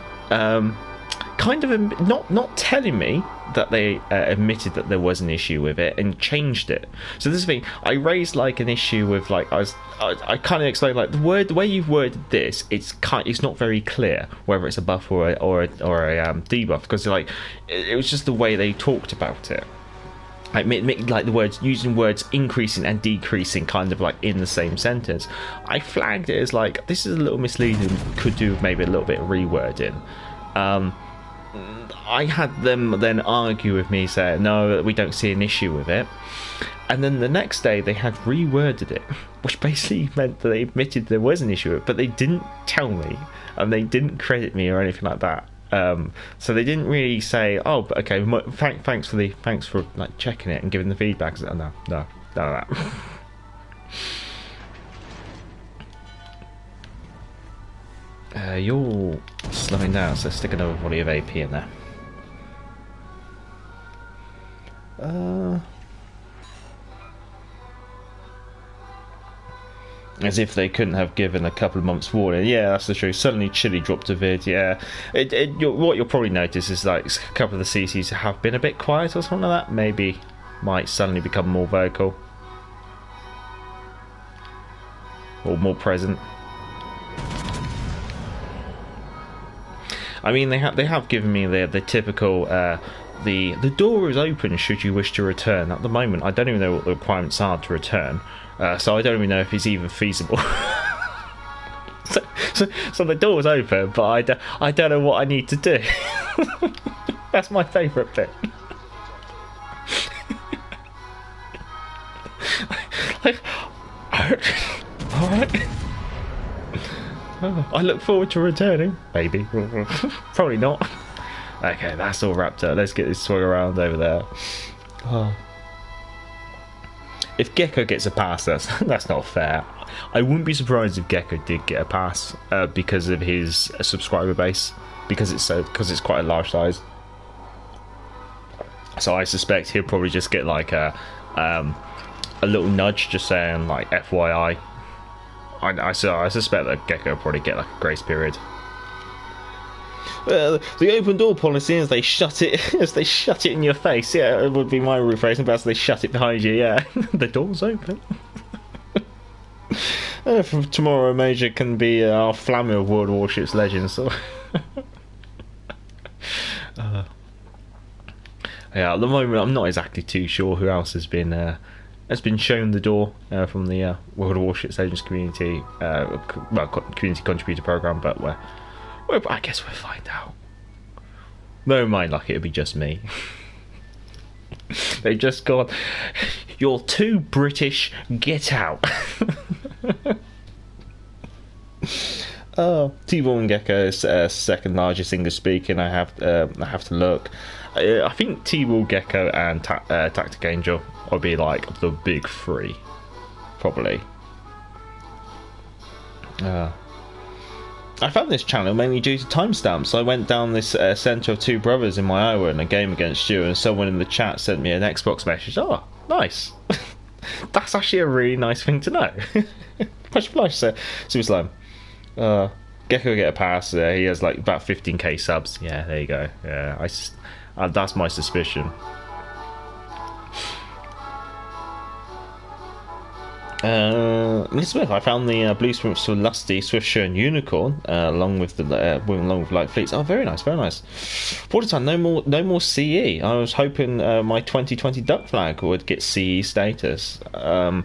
kind of not telling me that they admitted that there was an issue with it and changed it. So this is the thing, I raised like an issue with, like, I kind of explained, like, the way you've worded this, it's not very clear whether it's a buff or a debuff, because like it was just the way they talked about it. Like the words, using words increasing and decreasing kind of like in the same sentence. I flagged it as like, this is a little misleading, could do maybe a little bit of rewording. I had them then argue with me, saying no, we don't see an issue with it, and then the next day they had reworded it, which basically meant that they admitted there was an issue with it, but they didn't tell me and they didn't credit me or anything like that. So they didn't really say, oh, but okay, thanks for like checking it and giving the feedback. No. You're slowing down, so stick another volley of AP in there. As if they couldn't have given a couple of months warning. Yeah, that's the truth. Suddenly Chile dropped a vid. Yeah, what you'll probably notice is like a couple of the CCs have been a bit quiet or something like that. Maybe might suddenly become more vocal or more present. I mean, they have given me the typical the door is open should you wish to return. At the moment, I don't even know what the requirements are to return, so I don't even know if it's even feasible. so the door's open, but I don't know what I need to do. That's my favourite bit. All right. I look forward to returning. Maybe. Probably not. Okay, that's all wrapped up. Let's get this swung around over there. Oh. If Gecko gets a pass, that's not fair. I wouldn't be surprised if Gecko did get a pass because of his subscriber base, because it's quite a large size. So I suspect he'll probably just get like a little nudge, just saying like FYI. I suspect that Gecko will probably get like a grace period. The open door policy is they shut it in your face. Yeah, it would be my rephrasing, but as they shut it behind you. Yeah, the door's open. From tomorrow, Major can be our Flammer of World Warships Legends. So. Yeah, at the moment I'm not exactly too sure who else has been shown the door from the World Warships Legends community, community contributor program, but I guess we'll find out. No mind, like it'll be just me. They've just gone, you're too British, get out. T-Ball and Gecko is second largest English speaking. I have to look. I think T-Ball, Gecko and Tactic Angel will be like the big three, probably. I found this channel mainly due to timestamps. I went down this Centre of Two Brothers in my Iowa in a game against you, and someone in the chat sent me an Xbox message. Oh, nice. That's actually a really nice thing to know. Much obliged, Super Slime. Gecko get a pass. He has like about 15k subs. Yeah, there you go. Yeah, that's my suspicion. Miss Smith, I found the Blue Smiths for Lusty, Swiftsure and Unicorn, along with Light Fleets. Oh, very nice, very nice. Watertime, no more CE. I was hoping my 2020 duck flag would get CE status. I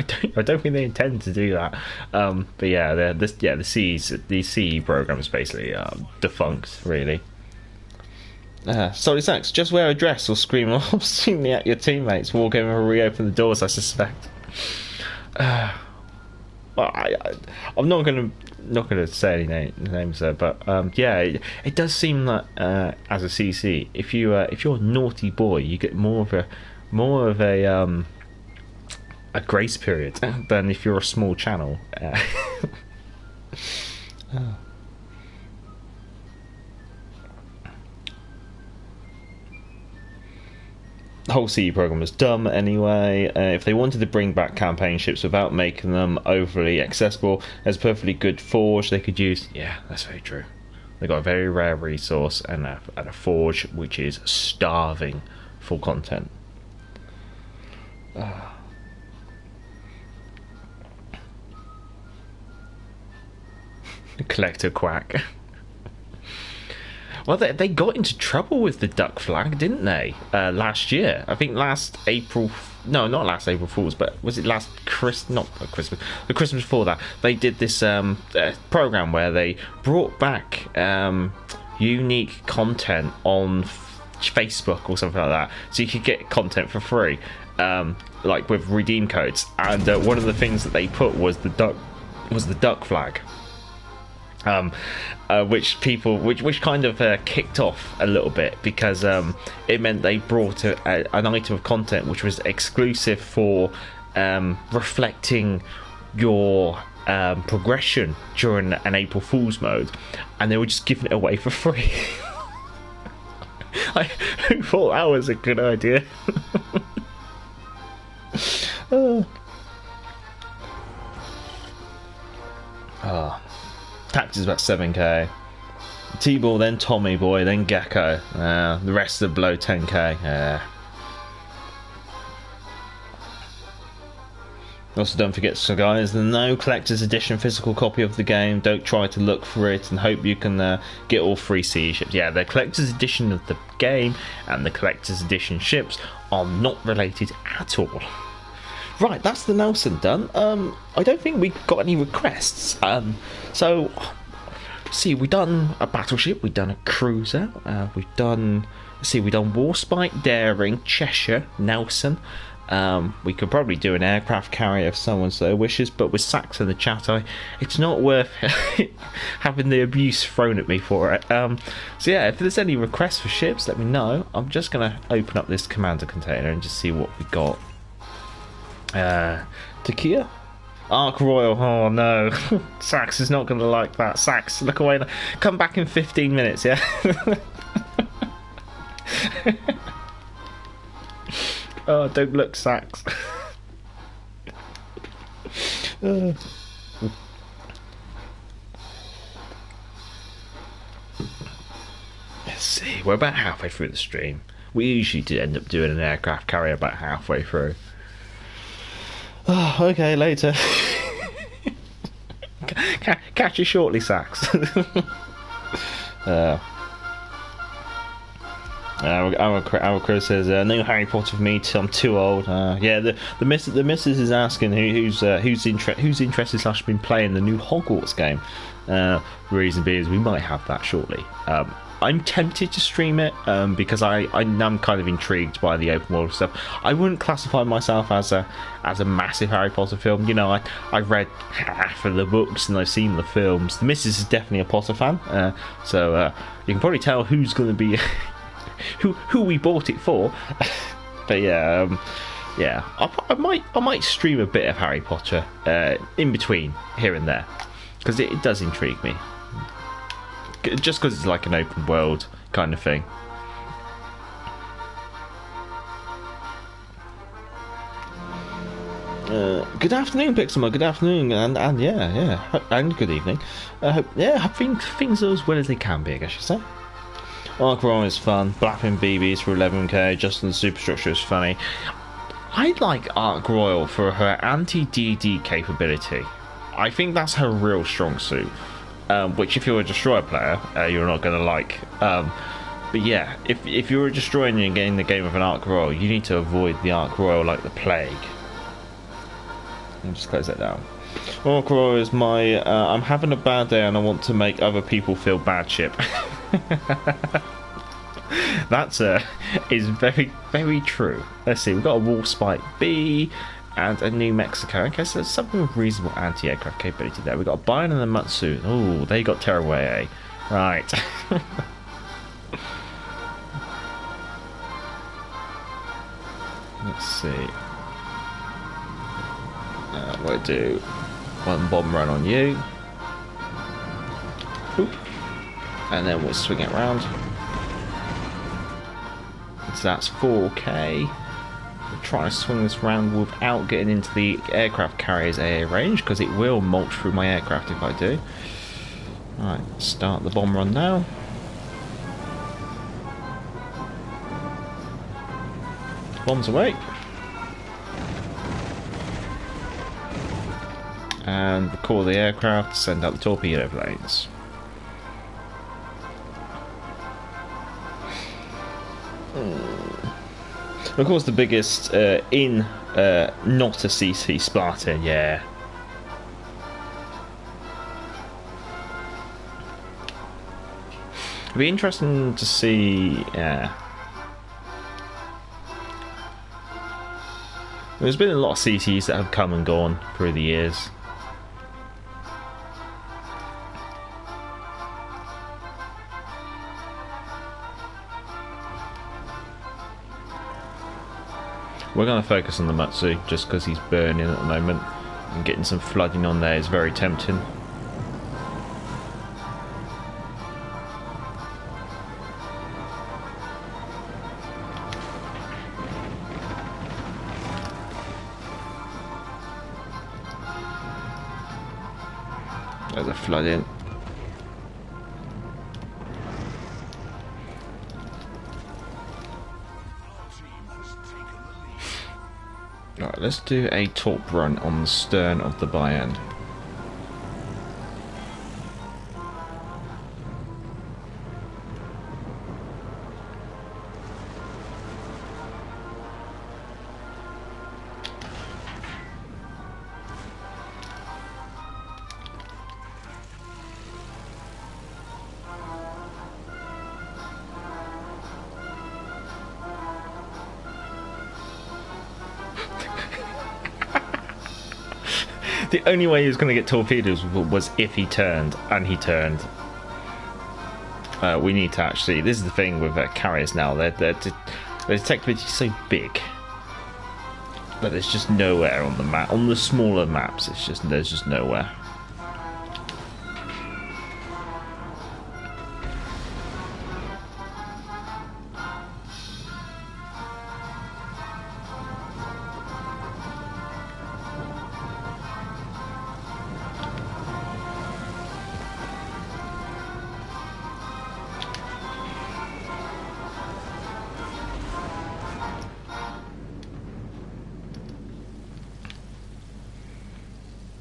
don't think they intend to do that. But yeah, the CE program is basically defunct, really. Solid Sax, just wear a dress or scream obscenely at your teammates. Wargaming will reopen the doors, I suspect. Well, I'm not gonna say any names there, but yeah, it does seem that as a CC, if you're a naughty boy, you get more of a grace period than if you're a small channel. Oh. The whole CE program was dumb anyway. If they wanted to bring back campaign ships without making them overly accessible, there's a perfectly good forge they could use. Yeah, that's very true. They got a very rare resource and a forge which is starving for content. Collector quack. Well, they got into trouble with the duck flag, didn't they? Last year, I think last April. No, not last April Fools, but was it last Not Christmas. The Christmas before that, they did this program where they brought back unique content on Facebook or something like that, so you could get content for free, like with redeem codes. And one of the things that they put was the duck flag. Which kind of kicked off a little bit, because it meant they brought an item of content which was exclusive for reflecting your progression during an April Fool's mode, and they were just giving it away for free. Who thought that was a good idea? Tax is about 7k. T-Ball, then Tommy Boy, then Gecko. The rest are below 10k. Also, don't forget, so guys, there's no collector's edition physical copy of the game. Don't try to look for it and hope you can get all free CE ships. Yeah, the collector's edition of the game and the collector's edition ships are not related at all. Right, that's the Nelson done. I don't think we got any requests. So, see, we've done a battleship, we've done a cruiser, we've done Warspite, Daring, Cheshire, Nelson. We could probably do an aircraft carrier if someone so wishes, but with Sax in the chat, it's not worth having the abuse thrown at me for it. So yeah, if there's any requests for ships, let me know. I'm just going to open up this commander container and just see what we got. Takia? Ark Royal, oh no. Sax is not going to like that. Sax, look away. Come back in 15 minutes, yeah? Oh, don't look, Sax. Let's see, we're about halfway through the stream. We usually do end up doing an aircraft carrier about halfway through. Oh, okay, later. Catch you shortly, Sax. Our Chris says, no Harry Potter for me till I'm too old. Yeah, the missus is asking who's interested / been playing the new Hogwarts game. The reason being is we might have that shortly. I'm tempted to stream it because I'm kind of intrigued by the open world stuff. I wouldn't classify myself as a massive Harry Potter film. You know, I've read half of the books and I've seen the films. The missus is definitely a Potter fan, so you can probably tell who's going to be who we bought it for. But yeah, I might stream a bit of Harry Potter in between here and there, because it does intrigue me. Just because it's like an open world kind of thing. Good afternoon, Pixelmo. Good afternoon, and and good evening. Hope things are as well as they can be, I guess you say. Ark Royal is fun. Blapping BBs for 11k. Justin the Superstructure is funny. I like Ark Royal for her anti-DD capability. I think that's her real strong suit. Which, if you're a destroyer player, you're not going to like. But yeah, if you're a destroyer and you're getting the game of an Ark Royal, you need to avoid the Ark Royal like the plague. Let me just close that down. Ark Royal is my I'm having a bad day and I want to make other people feel bad ship. That's is very, very true. Let's see, we've got a Warspite B, and a New Mexico. Okay, so there's something with reasonable anti-aircraft capability there. We've got a Bayern and a Matsu. Oh, they got tearaway, eh? Right. Let's see. We'll do one bomb run on you. Oop. And then we'll swing it around. So that's 4k. We'll try to swing this round without getting into the aircraft carrier's AA range, because it will mulch through my aircraft if I do. Alright, start the bomb run now. Bombs away. And recall the aircraft, send out the torpedo planes. Of course, the biggest in not a CC Spartan, yeah. It'd be interesting to see. There's been a lot of CCs that have come and gone through the years. We're going to focus on the Matsu just because he's burning at the moment, and getting some flooding on there is very tempting. There's a flood in. Right, let's do a torp run on the stern of the Bayern. The only way he was going to get torpedoes was if he turned, and he turned. We need to actually. This is the thing with carriers now. Their detectability is so big that there's just nowhere on the map. On the smaller maps, there's just nowhere.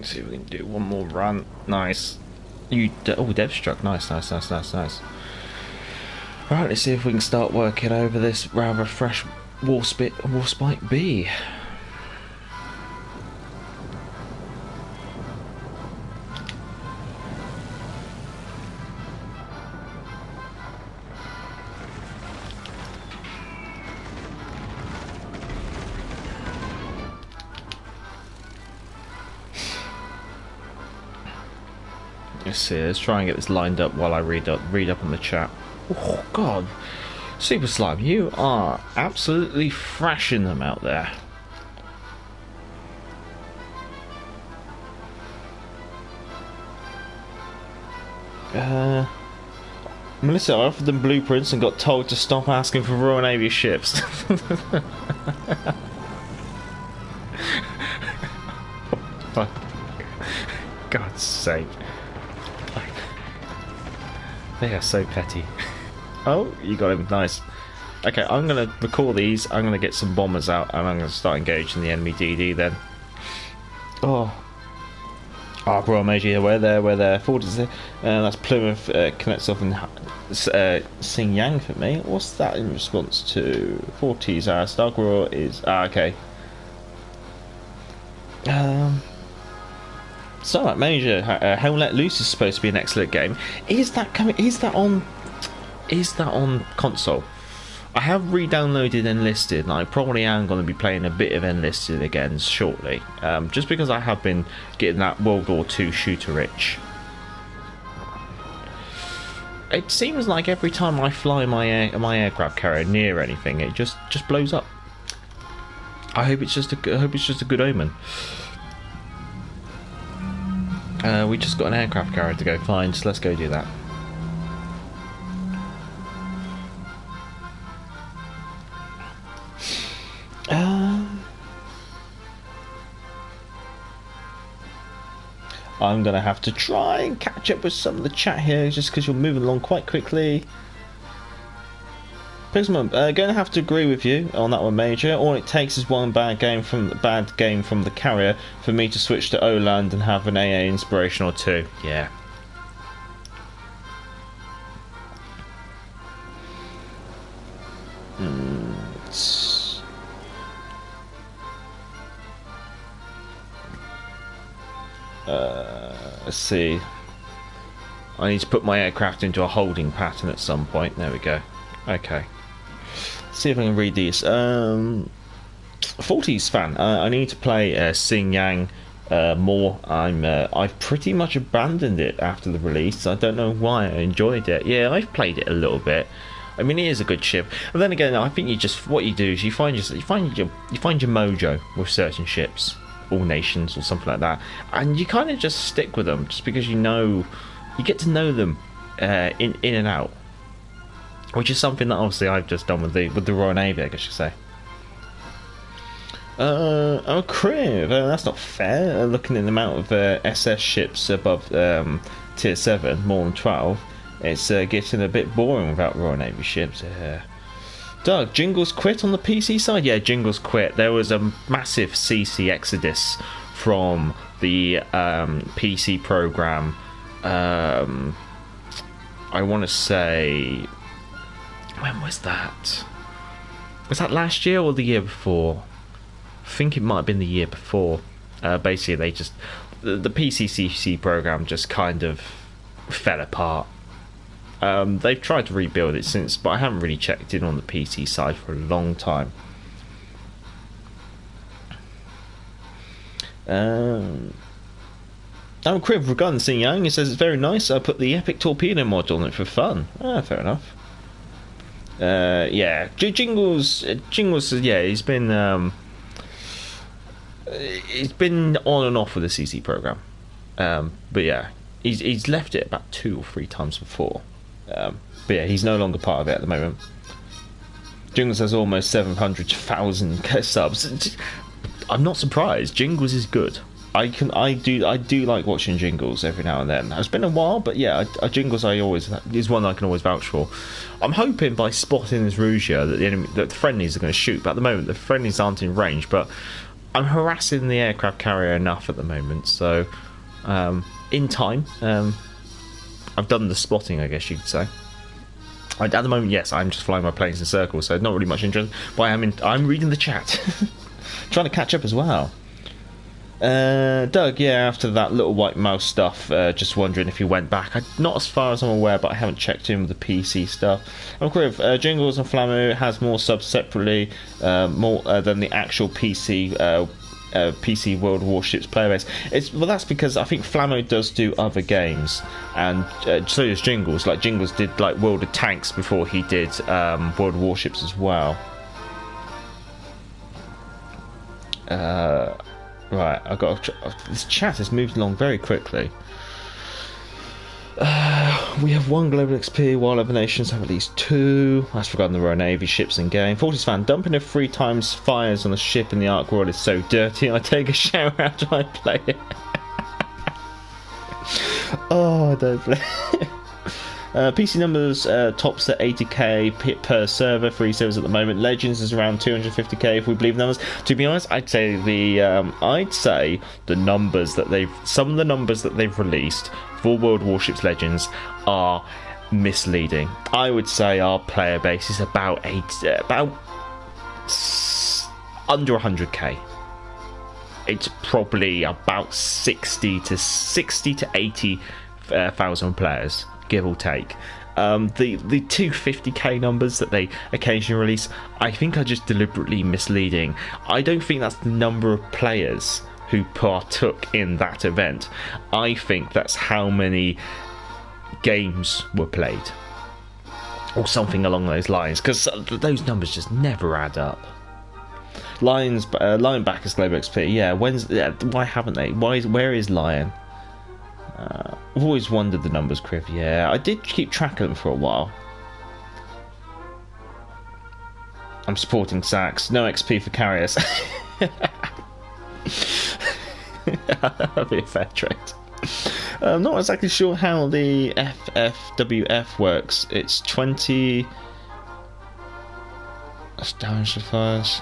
See if we can do one more run. Nice. Oh, Dev struck. Nice. Right, let's see if we can start working over this rather fresh Warspite B. Let's see, let's try and get this lined up while I read up on the chat. Oh god, Super Slime, you are absolutely thrashing them out there. Melissa, I offered them blueprints and got told to stop asking for Royal Navy ships. For God's sake. They are so petty. Oh, you got him. Nice. Okay, I'm going to recall these. I'm going to get some bombers out, and I'm going to start engaging the enemy DD then. Oh. Ark Royal Major, we're there. Ford is there. That's Plymouth, Knetsov and Sing Yang for me. What's that in response to? 40s, Ark Royal is... okay. So, Major, Hell Let Loose is supposed to be an excellent game. Is that coming? Is that on console? I have re-downloaded Enlisted, and I probably am going to be playing a bit of Enlisted again shortly, just because I have been getting that World War II shooter itch. It seems like every time I fly my aircraft carrier near anything, it just blows up. I hope it's just a good omen. We just got an aircraft carrier to go find, so let's go do that. I'm going to have to try and catch up with some of the chat here, just because you're moving along quite quickly. Pixelmum, going to have to agree with you on that one, Major. All it takes is one bad game from the carrier for me to switch to Oland and have an AA inspiration or two. Yeah. Let's see. I need to put my aircraft into a holding pattern at some point. There we go. Okay. See if I can read these. 40s fan. I need to play Xinjiang more. I've pretty much abandoned it after the release. I don't know why. I enjoyed it. Yeah, I've played it a little bit. I mean, it is a good ship. And then again, I think what you do is you find your mojo with certain ships, all nations or something like that, and you kind of just stick with them just because you get to know them in and out. Which is something that obviously I've just done with the Royal Navy, I guess you say. Oh, Crib, that's not fair. Looking at the amount of SS ships above tier 7, more than 12, it's getting a bit boring without Royal Navy ships. Doug, Jingles quit on the PC side? Yeah, Jingles quit. There was a massive CC exodus from the PC program. I want to say... When was that? Was that last year or the year before? I think it might have been the year before. Basically, they just... The PCCC program just kind of fell apart. They've tried to rebuild it since, but I haven't really checked in on the PC side for a long time. Crib, regarding Xinjiang, it says it's very nice. I put the Epic Torpedo mod on it for fun. Fair enough. Yeah, Jingles, yeah, he's been on and off with the CC program, but yeah, he's left it about 2 or 3 times before, but yeah, he's no longer part of it at the moment. Jingles has almost 700,000 subs. I'm not surprised. Jingles is good. I do like watching Jingles every now and then. It's been a while, but yeah, Jingles is one I can always vouch for. I'm hoping by spotting this Rugia that the friendlies are going to shoot, but at the moment the friendlies aren't in range. But I'm harassing the aircraft carrier enough at the moment, so in time, I've done the spotting, I guess you could say. At the moment, yes, I'm just flying my planes in circles, so not really much interest. But I'm reading the chat, trying to catch up as well. Doug, yeah, after that little white mouse stuff, just wondering if you went back. Not as far as I'm aware, but I haven't checked in with the PC stuff. I'm curious, Jingles and Flamu has more subs separately, more than the actual PC World Warships player base. Well, that's because I think Flamu does do other games, and so does Jingles. Like Jingles did like World of Tanks before he did World Warships as well. Right, I've got this chat has moved along very quickly. We have 1 global XP, while other nations have at least 2. That's regarding the Royal Navy ships in game. 40s fan, dumping of 3 times fires on a ship in the Ark Royal is so dirty. I take a shower after I play it. Oh, I don't play. PC numbers tops at 80k per server, 3 servers at the moment. Legends is around 250k if we believe numbers. To be honest, I'd say the numbers that some of the numbers that they've released for World Warships Legends are misleading. I would say our player base is about under 100k. It's probably about 60 to 80,000 players, give or take. The 250k numbers that they occasionally release, I think are just deliberately misleading. I don't think that's the number of players who partook in that event. I think that's how many games were played, or something along those lines, because those numbers just never add up. Lion backers Global XP. Yeah, why haven't they? Where is Lion? I've always wondered the numbers, Criv. Yeah, I did keep track of them for a while. I'm supporting Sax. No XP for carriers. That'd be a fair trade. I'm not exactly sure how the FFWF works. It's 20. That's damage to fires.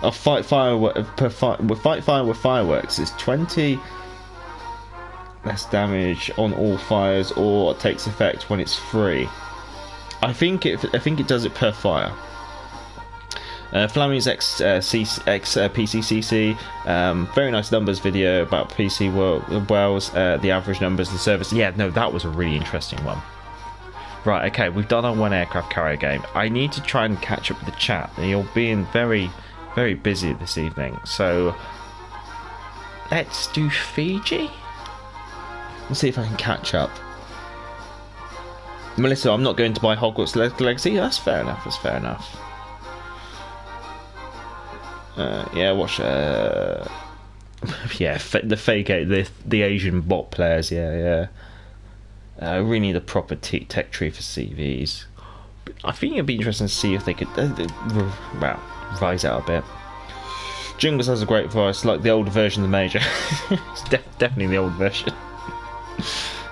Oh, fight fire with fireworks is 20 less damage on all fires, or it takes effect when it's free. I think it does it per fire. Flammy's PCCC, very nice numbers video about PC Wells, the average numbers, the service. Yeah, no, that was a really interesting one. Right, okay, we've done our one aircraft carrier game. I need to try and catch up with the chat. You're being very, very busy this evening, so let's do Fiji. Let's see if I can catch up. Melissa, I'm not going to buy Hogwarts Legacy. That's fair enough. That's fair enough. Yeah, watch. Yeah, the fake, the Asian bot players. Yeah. I really need a proper tech tree for CVs. But I think it'd be interesting to see if they could, rise out a bit. Jingles has a great voice, like the older version of the Major. It's definitely the old version.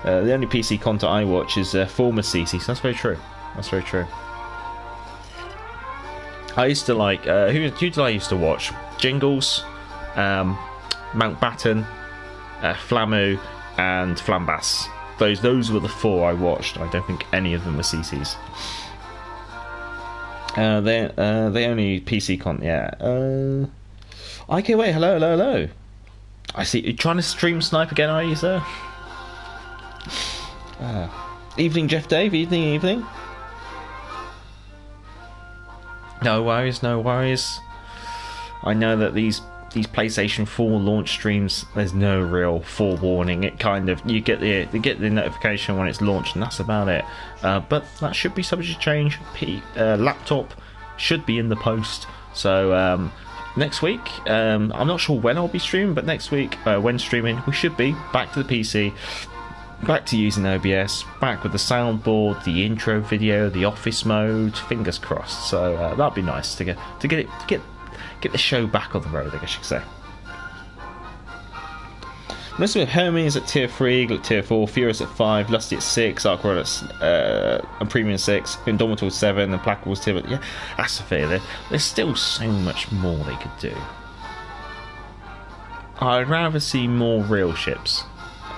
The only PC content I watch is former CC, so that's very true. That's very true. I used to like who did I used to watch? Jingles, Mountbatten, Flamu, and Flambas. Those were the four I watched. I don't think any of them were CCs. They only PC content. Yeah. Okay, wait. Hello. I see you're trying to stream snipe again, are you, sir? Evening, Jeff Dave. Evening. No worries. I know that these PlayStation 4 launch streams, there's no real forewarning. It kind of, you get the notification when it's launched, and that's about it. But that should be subject to change. Laptop should be in the post. So next week, I'm not sure when I'll be streaming, but next week when streaming, we should be back to the PC. Back to using OBS, back with the soundboard, the intro video, the office mode. Fingers crossed. So that'd be nice to get the show back on the road, I guess you could say. Most of Hermes at tier 3, Eagle at tier 4, Furious at 5, Lusty at 6, Ark Royal and Premium 6, Indomitable 7, and Placable's tier. But yeah, that's fair. There's still so much more they could do. I'd rather see more real ships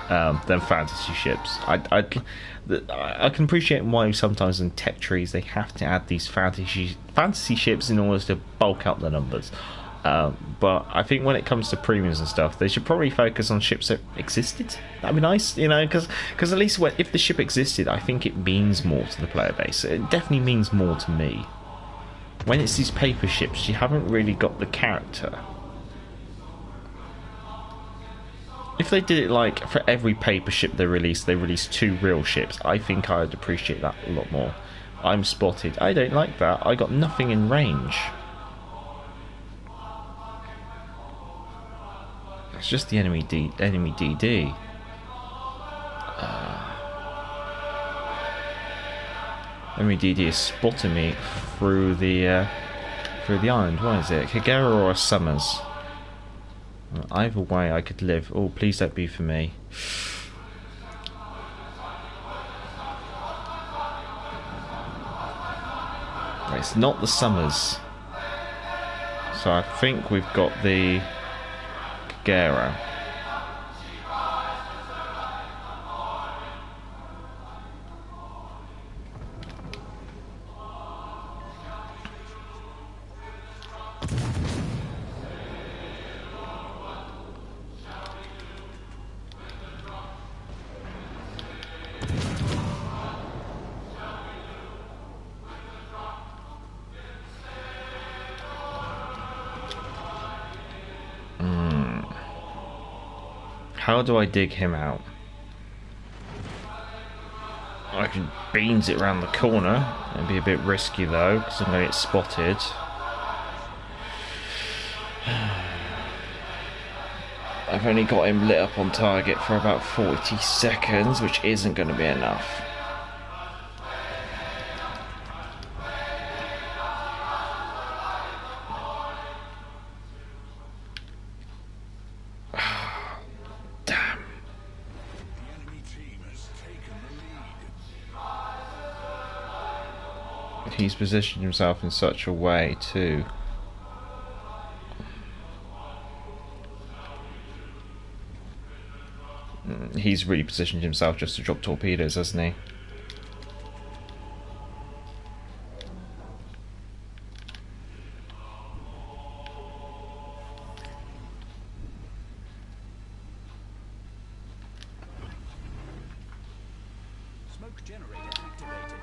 than fantasy ships. I can appreciate why sometimes in tech trees they have to add these fantasy ships in order to bulk up the numbers. But I think when it comes to premiums and stuff, they should probably focus on ships that existed. That'd be nice, because at least if the ship existed, I think it means more to the player base. It definitely means more to me. When it's these paper ships, you haven't really got the character. If they did it like for every paper ship they released 2 real ships, I think I'd appreciate that a lot more. I'm spotted. I don't like that. I got nothing in range. It's just the enemy DD. Enemy DD is spotting me through the island. What is it? Kagera or Summers? Either way I could live. Oh, please don't be for me. It's not the Summers. So I think we've got the Kagera. How do I dig him out? I can beans it around the corner. It'd be a bit risky though, because I'm going to get spotted. I've only got him lit up on target for about 40 seconds, which isn't going to be enough. Damn. He's positioned himself in such a way too. He's really positioned himself just to drop torpedoes, hasn't he? Smoke generator activated.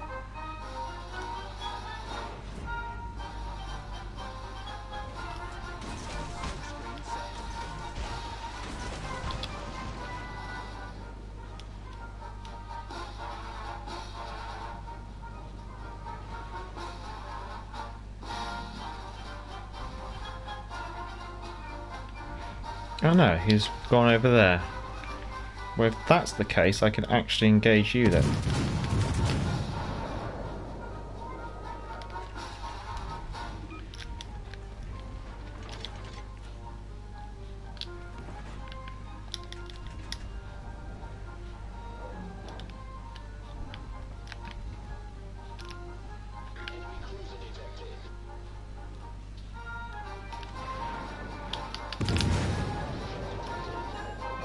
Oh no, he's gone over there. Well, if that's the case, I can actually engage you then.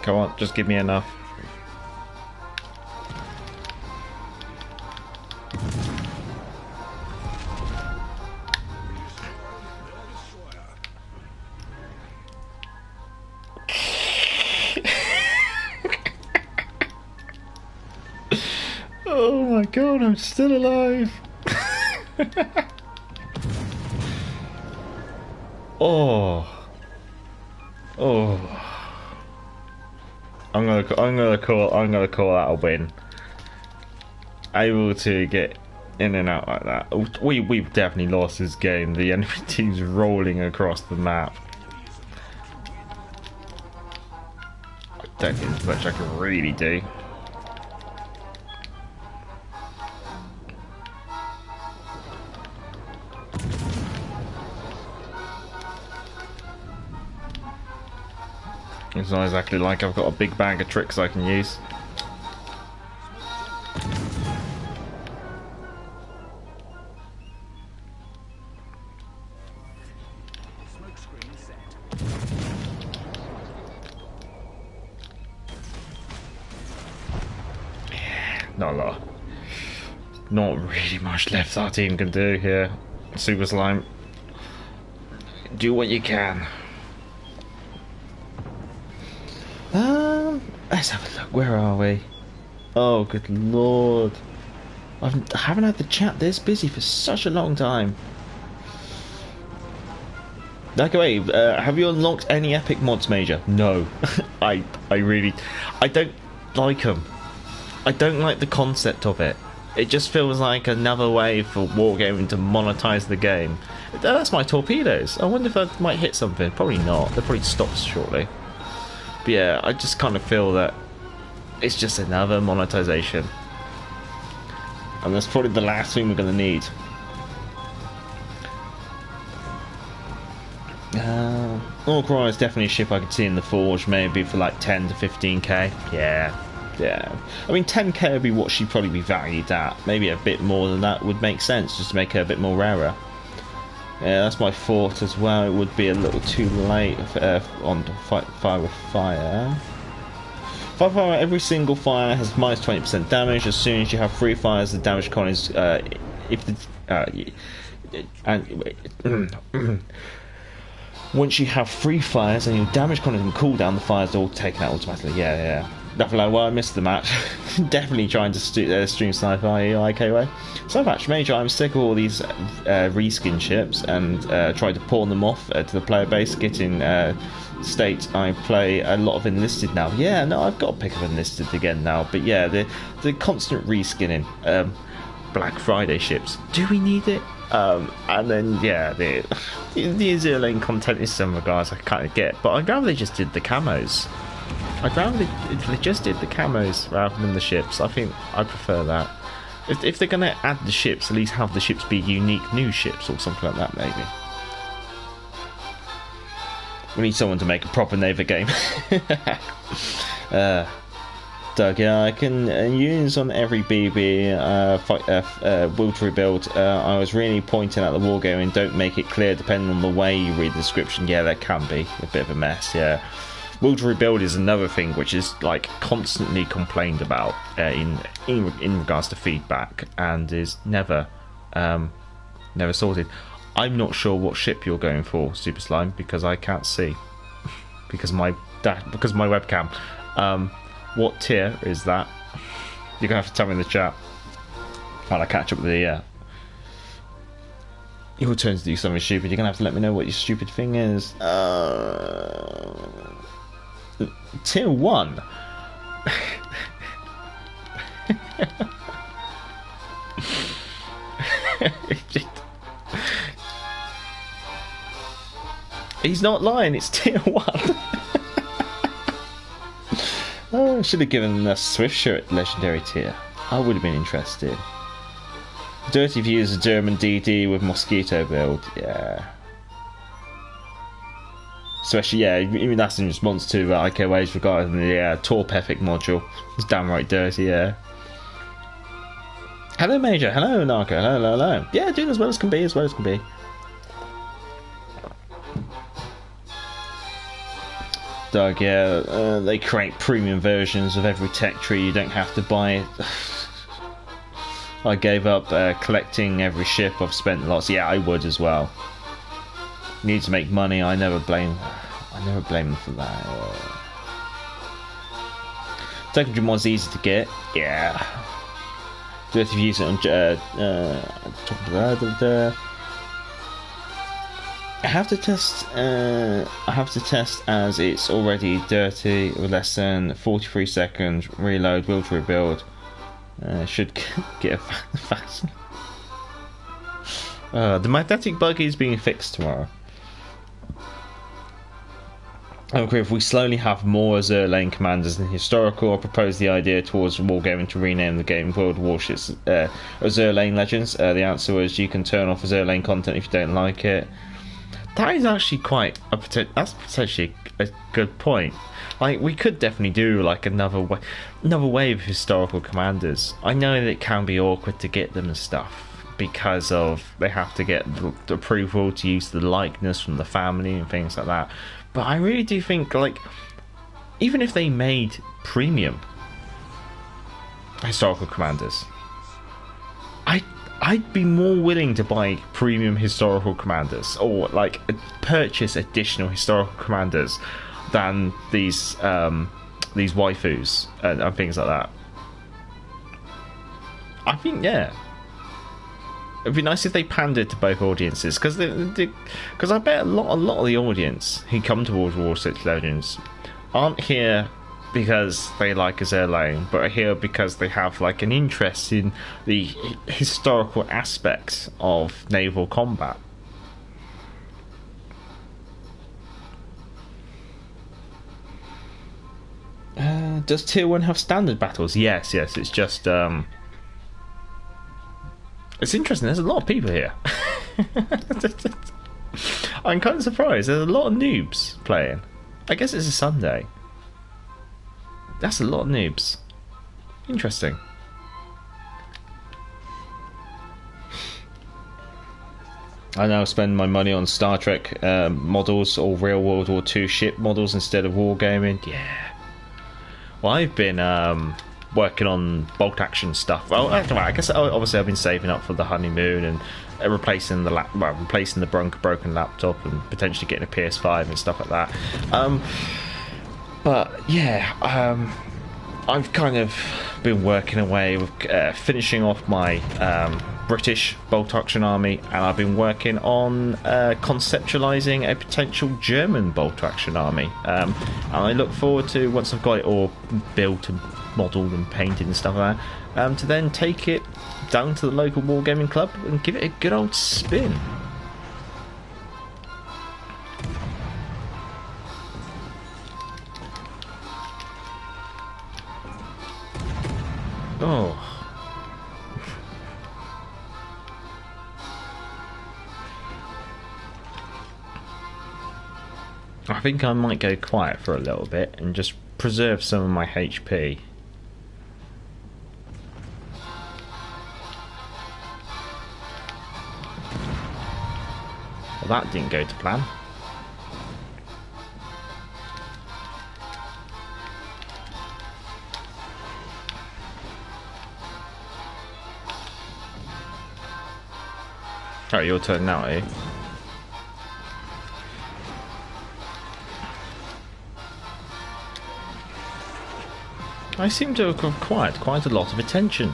Come on, just give me enough. Oh my god, I'm still alive. Oh. Oh. I'm gonna call that a win. Able to get in and out like that. We've definitely lost this game. The enemy team's rolling across the map. I don't think there's much I can really do. It's not exactly like I've got a big bag of tricks I can use. Smoke screen set. Yeah, not a lot. Not really much left our team can do here. Super Slime. Do what you can. Let's have a look. Where are we? Oh, good lord. I haven't had the chat this busy for such a long time. Like, wait, have you unlocked any epic mods, Major? No. I don't like them. I don't like the concept of it. It just feels like another way for Wargaming to monetize the game. That's my torpedoes. I wonder if I might hit something. Probably not. They'll probably stop shortly. But yeah, I just kind of feel that it's just another monetization. And that's probably the last thing we're going to need. Ark Royal is definitely a ship I could see in the Forge, maybe for like 10 to 15k. Yeah. I mean, 10k would be what she'd probably be valued at. Maybe a bit more than that would make sense, just to make her a bit more rarer. Yeah, that's my thought as well. It would be a little too late on fire with fire. Fire, every single fire has minus 20% damage. As soon as you have 3 fires, the damage con is once you have 3 fires and your damage con is in cooldown, the fires are all taken out automatically. Yeah. Nothing like, well, I missed the match. Definitely trying to stream Sniper IKWay. So I've actually made sure I'm sick of all these reskin ships and tried to pawn them off to the player base, getting state I play a lot of enlisted now. Yeah, no, I've got to pick up enlisted again now. But yeah, the constant reskinning. Black Friday ships. Do we need it? And then yeah, the Azure Lane content in some regards I kind of get, but I'd rather they just did the camos. I'd rather they just did the camos rather than the ships. I think I prefer that. If they're going to add the ships, at least have the ships be unique new ships or something like that, maybe. We need someone to make a proper Neva game. Doug, yeah, I can use on every BB will to rebuild. I was really pointing out the wargaming. Don't make it clear depending on the way you read the description. Yeah, that can be a bit of a mess, yeah. Will to rebuild is another thing which is like constantly complained about in regards to feedback and is never sorted. I'm not sure what ship you're going for, Super Slime, because I can't see because my webcam. What tier is that? You're gonna have to tell me in the chat while I catch up with the your turn to do something stupid. You're gonna have to let me know what your stupid thing is. Tier 1. He's not lying, it's tier 1. Oh, I should have given a Swift shirt legendary tier. I would have been interested. Dirty Views, a German DD with Mosquito build, yeah. Especially, yeah, even that's in response to IKW's regarding the Torp Epic module. It's downright dirty, yeah. Hello, Major. Hello, Narco. Hello. Yeah, doing as well as can be, Doug, yeah, they create premium versions of every tech tree. You don't have to buy it. I gave up collecting every ship. I've spent lots. Yeah, I would as well. Need to make money. I never blame them for that. Technology mod's easy to get. Yeah. Dirty Views on I have to test as it's already dirty with less than 43 seconds. Reload, will to rebuild. Should get a fast. The magnetic bug is being fixed tomorrow. Okay, if we slowly have more Azure Lane commanders than historical, I propose the idea towards Wargaming to rename the game World Warships Azure Lane Legends. The answer was you can turn off Azure Lane content if you don't like it. That is actually that's potentially a good point. Like, we could definitely do like another wave of historical commanders. I know that it can be awkward to get them and stuff because of they have to get the approval to use the likeness from the family and things like that. But I really do think, like, even if they made premium historical commanders, I'd be more willing to buy premium historical commanders or like purchase additional historical commanders than these waifus and things like that. I think, yeah, it'd be nice if they pandered to both audiences, because I bet a lot of the audience who come towards Warships Legends aren't here because they like Azure Lane, but are here because they have like an interest in the historical aspects of naval combat. Does Tier 1 have standard battles? Yes, it's just it's interesting, there's a lot of people here. I'm kind of surprised, there's a lot of noobs playing. I guess it's a Sunday. That's a lot of noobs. Interesting. I now spend my money on Star Trek models or real World War II ship models instead of wargaming. Yeah. Well, I've been working on bolt action stuff. Well, I guess obviously I've been saving up for the honeymoon and replacing the broken laptop and potentially getting a PS5 and stuff like that. But yeah, I've kind of been working away with finishing off my British bolt action army, and I've been working on conceptualizing a potential German bolt action army. And I look forward to, once I've got it all built and modelled and painted and stuff like that, to then take it down to the local wargaming club and give it a good old spin. Oh. I think I might go quiet for a little bit and just preserve some of my HP. Well, that didn't go to plan. Oh, your turn now, eh? I seem to have acquired quite a lot of attention.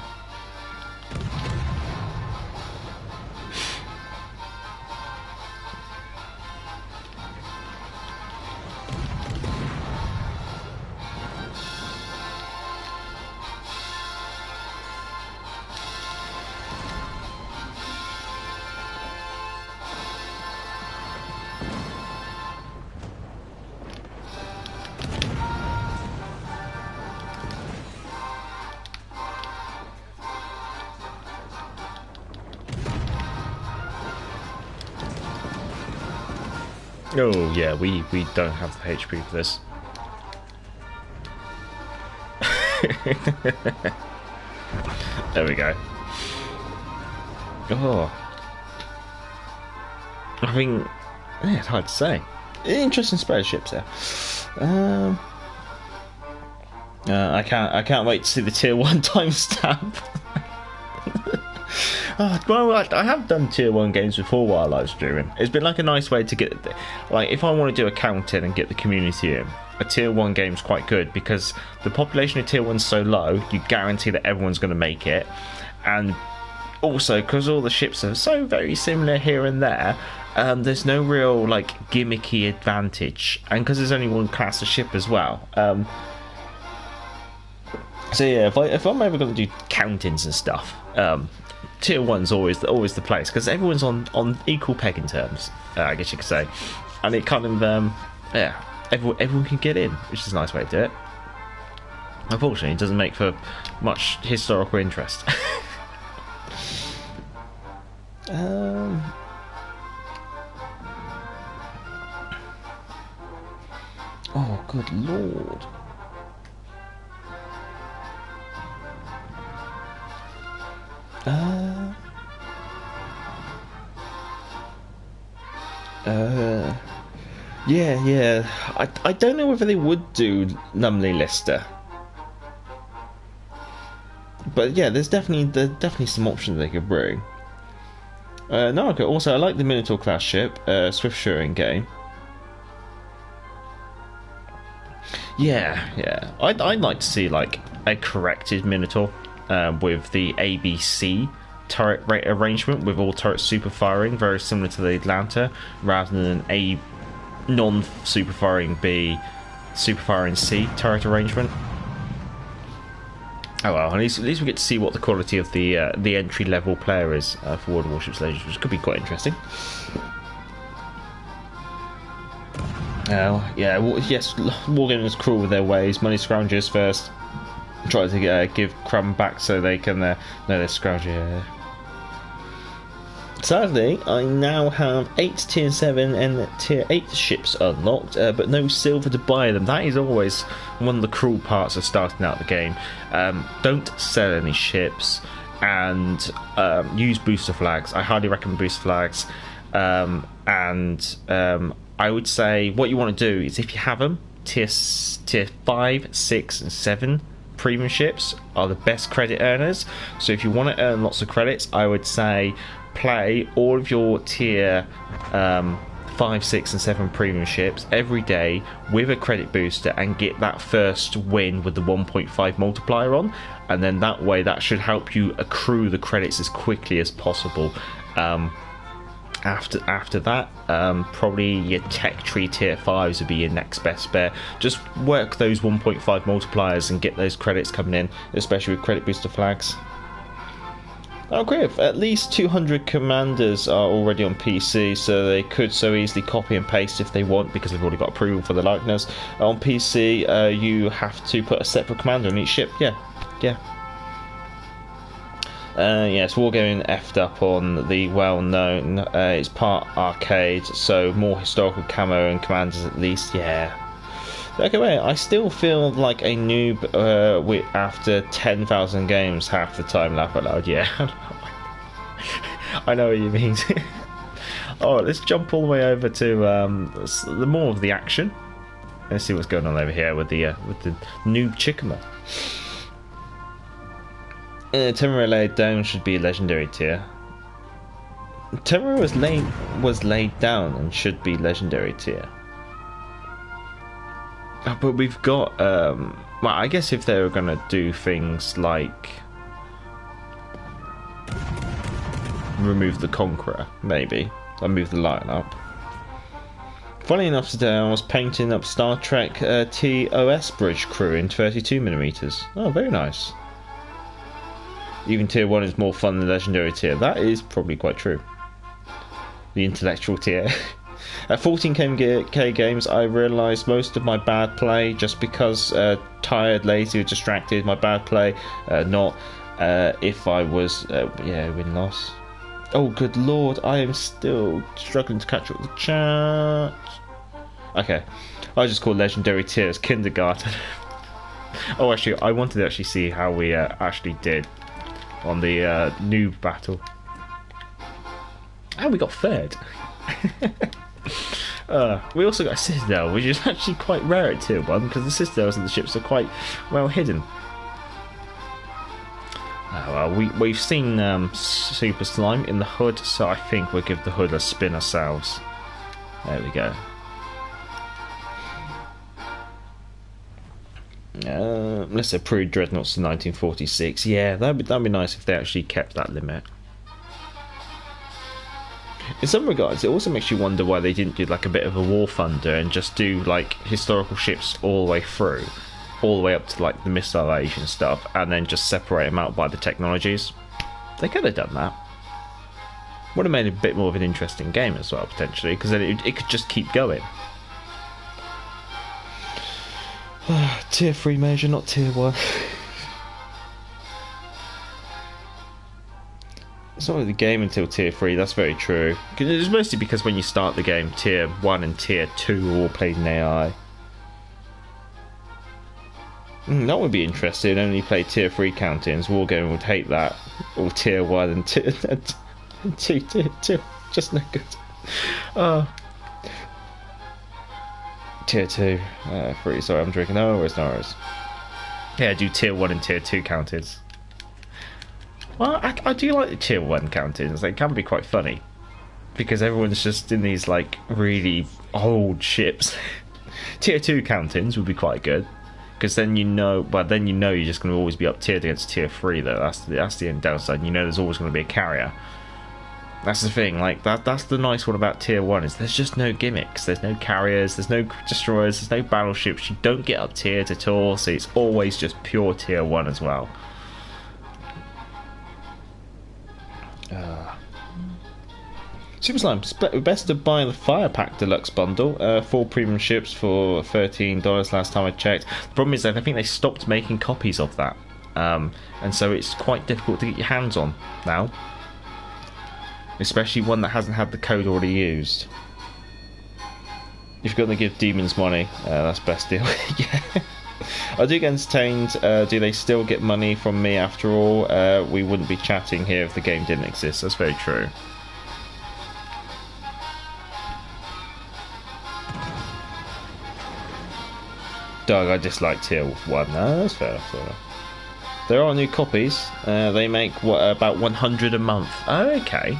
Oh yeah, we don't have the HP for this. There we go. Oh, I think, yeah, it's hard to say. Interesting spread of ships there. I can't wait to see the tier 1 timestamp. Well, I have done tier 1 games before while live streaming. It's been like a nice way to get, like, if I want to do a count-in and get the community in, a tier 1 game's quite good because the population of tier 1's so low, you guarantee that everyone's going to make it. And also, because all the ships are so very similar here and there, there's no real, like, gimmicky advantage. And because there's only one class of ship as well. So yeah, if I'm ever going to do count-ins and stuff, tier 1's always the place because everyone's on equal pegging terms, I guess you could say, and it kind of yeah, everyone can get in, which is a nice way to do it. Unfortunately, it doesn't make for much historical interest. Oh, good lord. Yeah. I don't know whether they would do Numley Lister, but yeah, there's definitely some options they could bring. No, okay. Also, I like the Minotaur class ship, Swift Shoring game. Yeah. I'd like to see like a corrected Minotaur with the ABC turret rate arrangement, with all turrets super firing, very similar to the Atlanta, rather than a non-super firing B, super firing C turret arrangement. Oh well, at least we get to see what the quality of the entry level player is for World of Warships Legends, which could be quite interesting. Yeah, yes, Wargaming is cruel with their ways. Money scroungers first. Try to give crumb back so they can know they're scrounger. Sadly, I now have 8 tier 7 and tier 8 ships unlocked, but no silver to buy them. That is always one of the cruel parts of starting out the game. Don't sell any ships, and use booster flags. I highly recommend booster flags. I would say what you want to do is, if you have them, tier 5, 6 and 7 premium ships are the best credit earners. So if you want to earn lots of credits, I would say play all of your tier 5, 6 and 7 premium ships every day with a credit booster and get that first win with the 1.5 multiplier on, and then that way that should help you accrue the credits as quickly as possible. After that, probably your tech tree tier 5s would be your next best bet. Just work those 1.5 multipliers and get those credits coming in, especially with credit booster flags. Oh great, at least 200 commanders are already on PC, so they could so easily copy and paste if they want, because they've already got approval for the likeness. On PC, you have to put a separate commander on each ship. Yes, Wargaming effed up on the well-known, it's part arcade, so more historical camo and commanders at least, Okay, wait, I still feel like a noob after 10,000 games half the time, laugh out loud, I know what you mean. Alright, let's jump all the way over to the more of the action. Let's see what's going on over here with the noob Chikama. Temeraire laid down should be legendary tier. Temeraire was laid down and should be legendary tier. But we've got well, I guess if they were gonna do things like remove the Conqueror, maybe, or move the Lion up. Funny enough, today I was painting up Star Trek TOS bridge crew in 32mm. Oh, very nice. Even tier 1 is more fun than legendary tier. That is probably quite true. The intellectual tier. At 14k games, I realised most of my bad play just because tired, lazy, or distracted. My bad play, not if I was, win-loss. Oh, good lord, I am still struggling to catch up with the chat. Okay, I just call legendary tiers kindergarten. Oh, actually, I wanted to actually see how we actually did on the noob battle. And we got third. We also got a Citadel, which is actually quite rare at tier 1 because the Citadels of the ships are quite well hidden. We've seen Super Slime in the hood, so I think we'll give the hood a spin ourselves. There we go. Let's approve Dreadnoughts to 1946. Yeah, that'd be nice if they actually kept that limit. In some regards, it also makes you wonder why they didn't do like a bit of a War Thunder and just do like historical ships all the way through, all the way up to like the missile age and stuff, and then just separate them out by the technologies. They could have done that. Would have made it a bit more of an interesting game as well, potentially, because then it could just keep going. Tier 3 major, not tier 1. It's not really the game until tier 3, that's very true. It's mostly because when you start the game, tier 1 and tier 2 are all played in AI. That would be interesting, only play tier 3 countings. Wargaming would hate that. Or tier 1 and tier 2. Just no good. Tier 2. 3, sorry, I'm drinking. No worries. Yeah, do tier 1 and tier 2 countings. Well, I do like the tier 1 countings. They can be quite funny. Because everyone's just in these, like, really old ships. Tier 2 countings would be quite good. Because then you know, you're just going to always be up tiered against tier 3, though. That's the end downside. You know there's always going to be a carrier. That's the thing, like, that's the nice one about tier 1, is there's just no gimmicks. There's no carriers, there's no destroyers, there's no battleships. You don't get up tiered at all, so it's always just pure tier 1 as well. Super Slime, best to buy the Fire Pack Deluxe bundle. 4 premium ships for $13 last time I checked. The problem is that I think they stopped making copies of that, and so it's quite difficult to get your hands on now, especially one that hasn't had the code already used. If you're going to give demons money, that's best deal. Yeah. I do get entertained. Do they still get money from me after all? We wouldn't be chatting here if the game didn't exist. That's very true. Doug, I dislike tier 1. No, that's fair. There are new copies. They make about 100 a month. Oh, okay.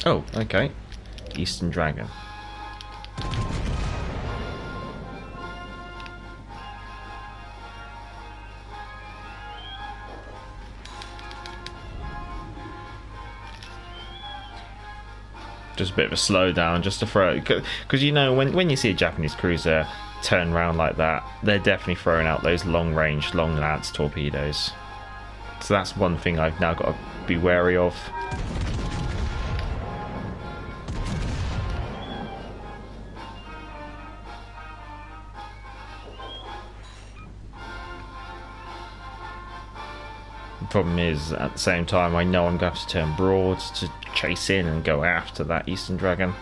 Oh, okay. Eastern Dragon. Just a bit of a slowdown, just to throw, because you know when you see a Japanese cruiser turn around like that, they're definitely throwing out those long range, long lance torpedoes. So that's one thing I've now got to be wary of. The problem is, at the same time, I know I'm going to have to turn broad to chase in and go after that Eastern Dragon.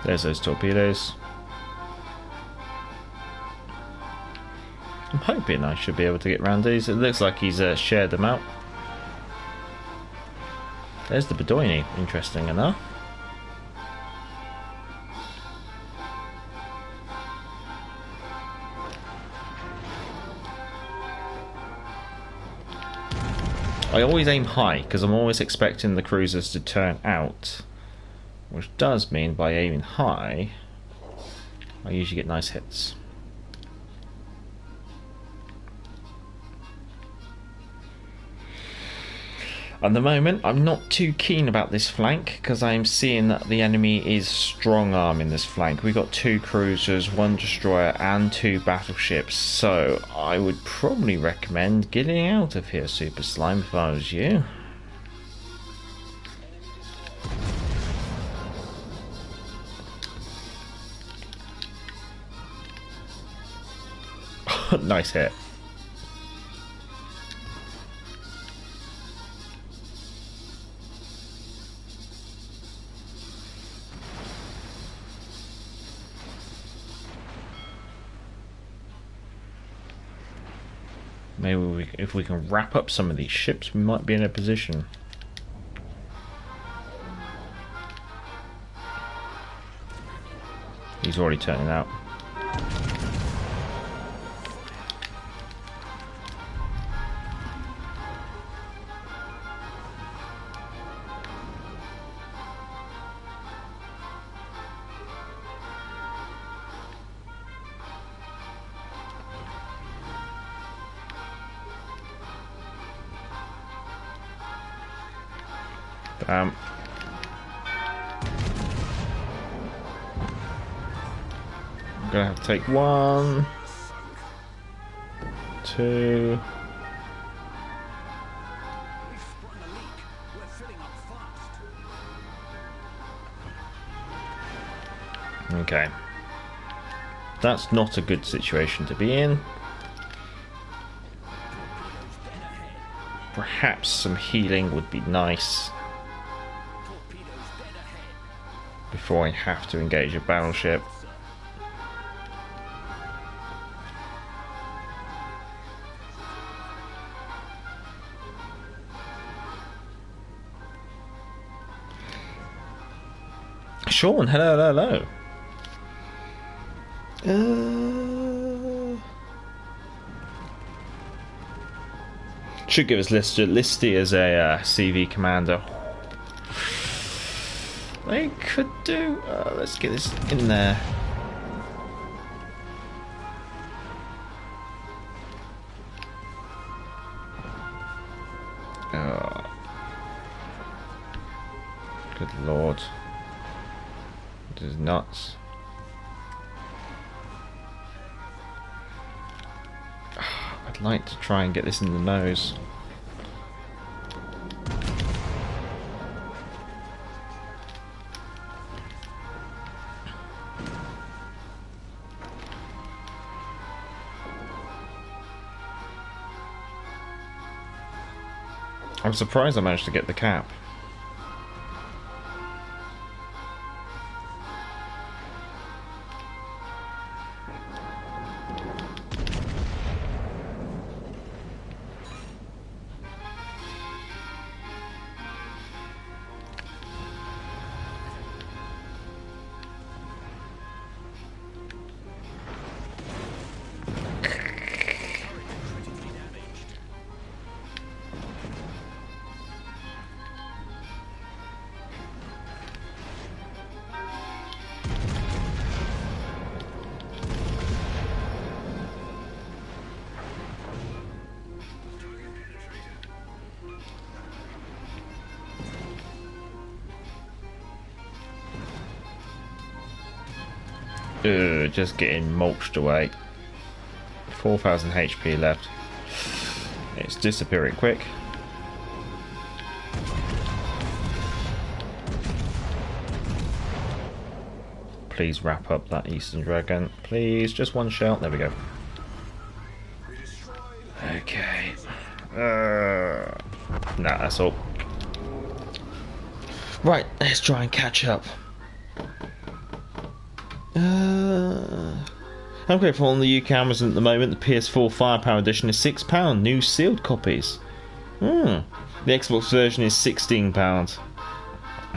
There's those torpedoes. I'm hoping I should be able to get around these. It looks like he's shared them out. There's the Bedoini, interesting enough. I always aim high because I'm always expecting the cruisers to turn out, which does mean by aiming high I usually get nice hits. At the moment I'm not too keen about this flank because I'm seeing that the enemy is strong arming this flank. We've got 2 cruisers, 1 destroyer and 2 battleships, so I would probably recommend getting out of here, Super Slime, if I was you. Nice hit. Maybe if we can wrap up some of these ships, we might be in a position. He's already turning out. I'm gonna have to take 1, 2. We've sprung a leak. We're filling up fast. Okay. That's not a good situation to be in. Perhaps some healing would be nice before I have to engage a battleship. Sean, hello. Should give us Listy as a CV commander. They could do. Let's get this in there. Oh. Good lord. This is nuts. I'd like to try and get this in the nose. I'm surprised I managed to get the cap. Just getting mulched away. 4,000 HP left. It's disappearing quick. Please wrap up that Eastern Dragon. Please, just one shot. There we go. Okay. Nah, that's all. Right, let's try and catch up. I'm grateful on the UK Amazon at the moment. The PS4 Firepower Edition is £6. New sealed copies. The Xbox version is £16.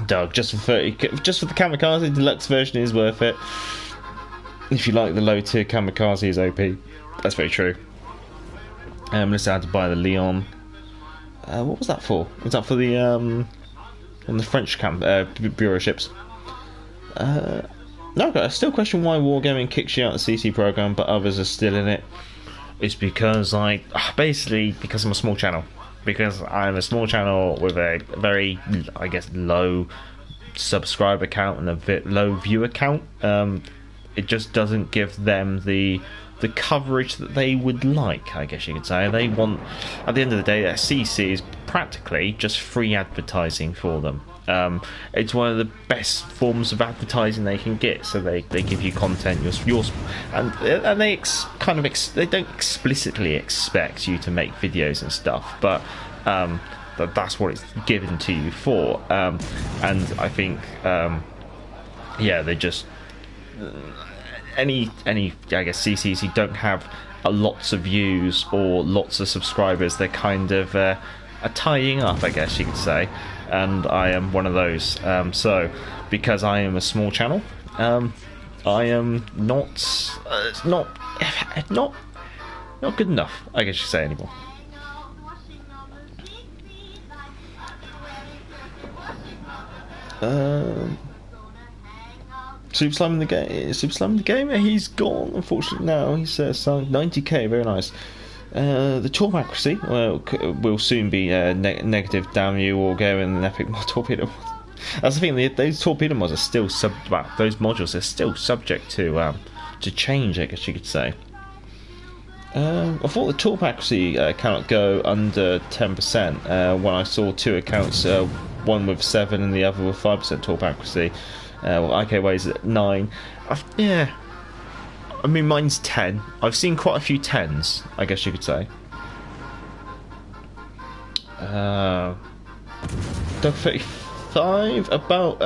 Doug, just for the Kamikaze Deluxe version is worth it. If you like the low tier Kamikaze is OP. That's very true. Let's had to buy the Leon. What was that for? Was that for the on the French bureau ships? No, I still question why Wargaming kicks you out of the CC program, but others are still in it. It's because basically because I'm a small channel. Because I'm a small channel with a very, I guess, low subscriber count and a bit low viewer count. It just doesn't give them the coverage that they would like, I guess you could say. They want, at the end of the day, that CC is practically just free advertising for them. It's one of the best forms of advertising they can get. So they give you content, and they they don't explicitly expect you to make videos and stuff, but that's what it's given to you for. And I think, they just any I guess CCs who don't have lots of views or lots of subscribers, they're kind of are tying up, I guess you could say. And I am one of those. So, because I am a small channel, I am not good enough, I guess you could say, anymore. Super Slime in the game. Super Slime in the game. He's gone, unfortunately. Now he's selling 90k. Very nice. The torp accuracy will soon be negative. Damn you, or go in an epic mod torpedo. That's the thing. Those torpedo mods are still those modules are still subject to change, I guess you could say. I thought the torp accuracy cannot go under 10%. When I saw two accounts, one with 7 and the other with 5% torp accuracy. IKW's at 9. I mean, mine's 10. I've seen quite a few 10s, I guess you could say. Doug 35, about